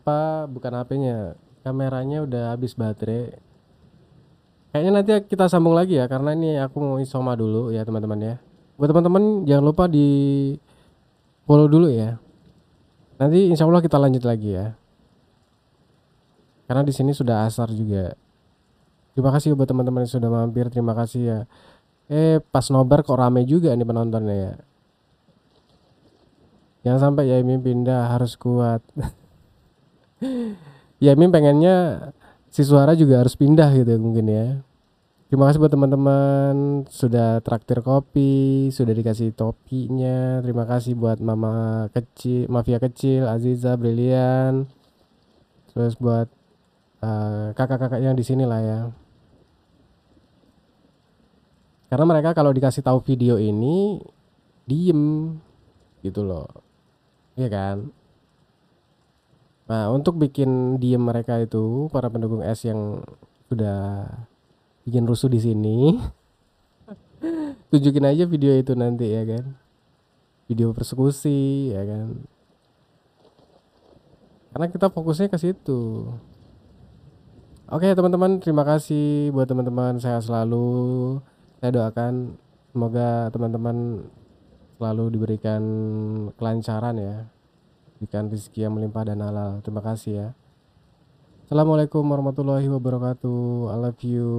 bukan HP-nya, kameranya udah habis baterai. Kayaknya nanti kita sambung lagi ya karena ini aku mau isoma dulu ya teman-teman ya. Buat teman-teman jangan lupa di follow dulu ya. Nanti insya Allah kita lanjut lagi ya. Karena di sini sudah asar juga. Terima kasih buat teman-teman yang sudah mampir. Terima kasih ya. Pas nobar kok rame juga nih penontonnya ya. Jangan sampai Yaimim pindah, harus kuat. Yaimim pengennya si Suara juga harus pindah gitu mungkin ya. Terima kasih buat teman-teman sudah traktir kopi, sudah dikasih topinya. Terima kasih buat Mama kecil, Mafia kecil, Aziza, Brilian. Terus buat kakak-kakak yang di sini lah ya. Karena mereka kalau dikasih tahu video ini diem gitu loh. Iya kan? Nah, untuk bikin diem mereka itu para pendukung S yang sudah bikin rusuh di sini, tunjukin aja video itu nanti ya kan. Video persekusi ya kan. Karena kita fokusnya ke situ. Oke, teman-teman, terima kasih buat teman-teman, sehat selalu. Saya doakan semoga teman-teman selalu diberikan kelancaran ya. Diberikan rezeki yang melimpah dan halal. Terima kasih ya. Assalamualaikum warahmatullahi wabarakatuh. I love you.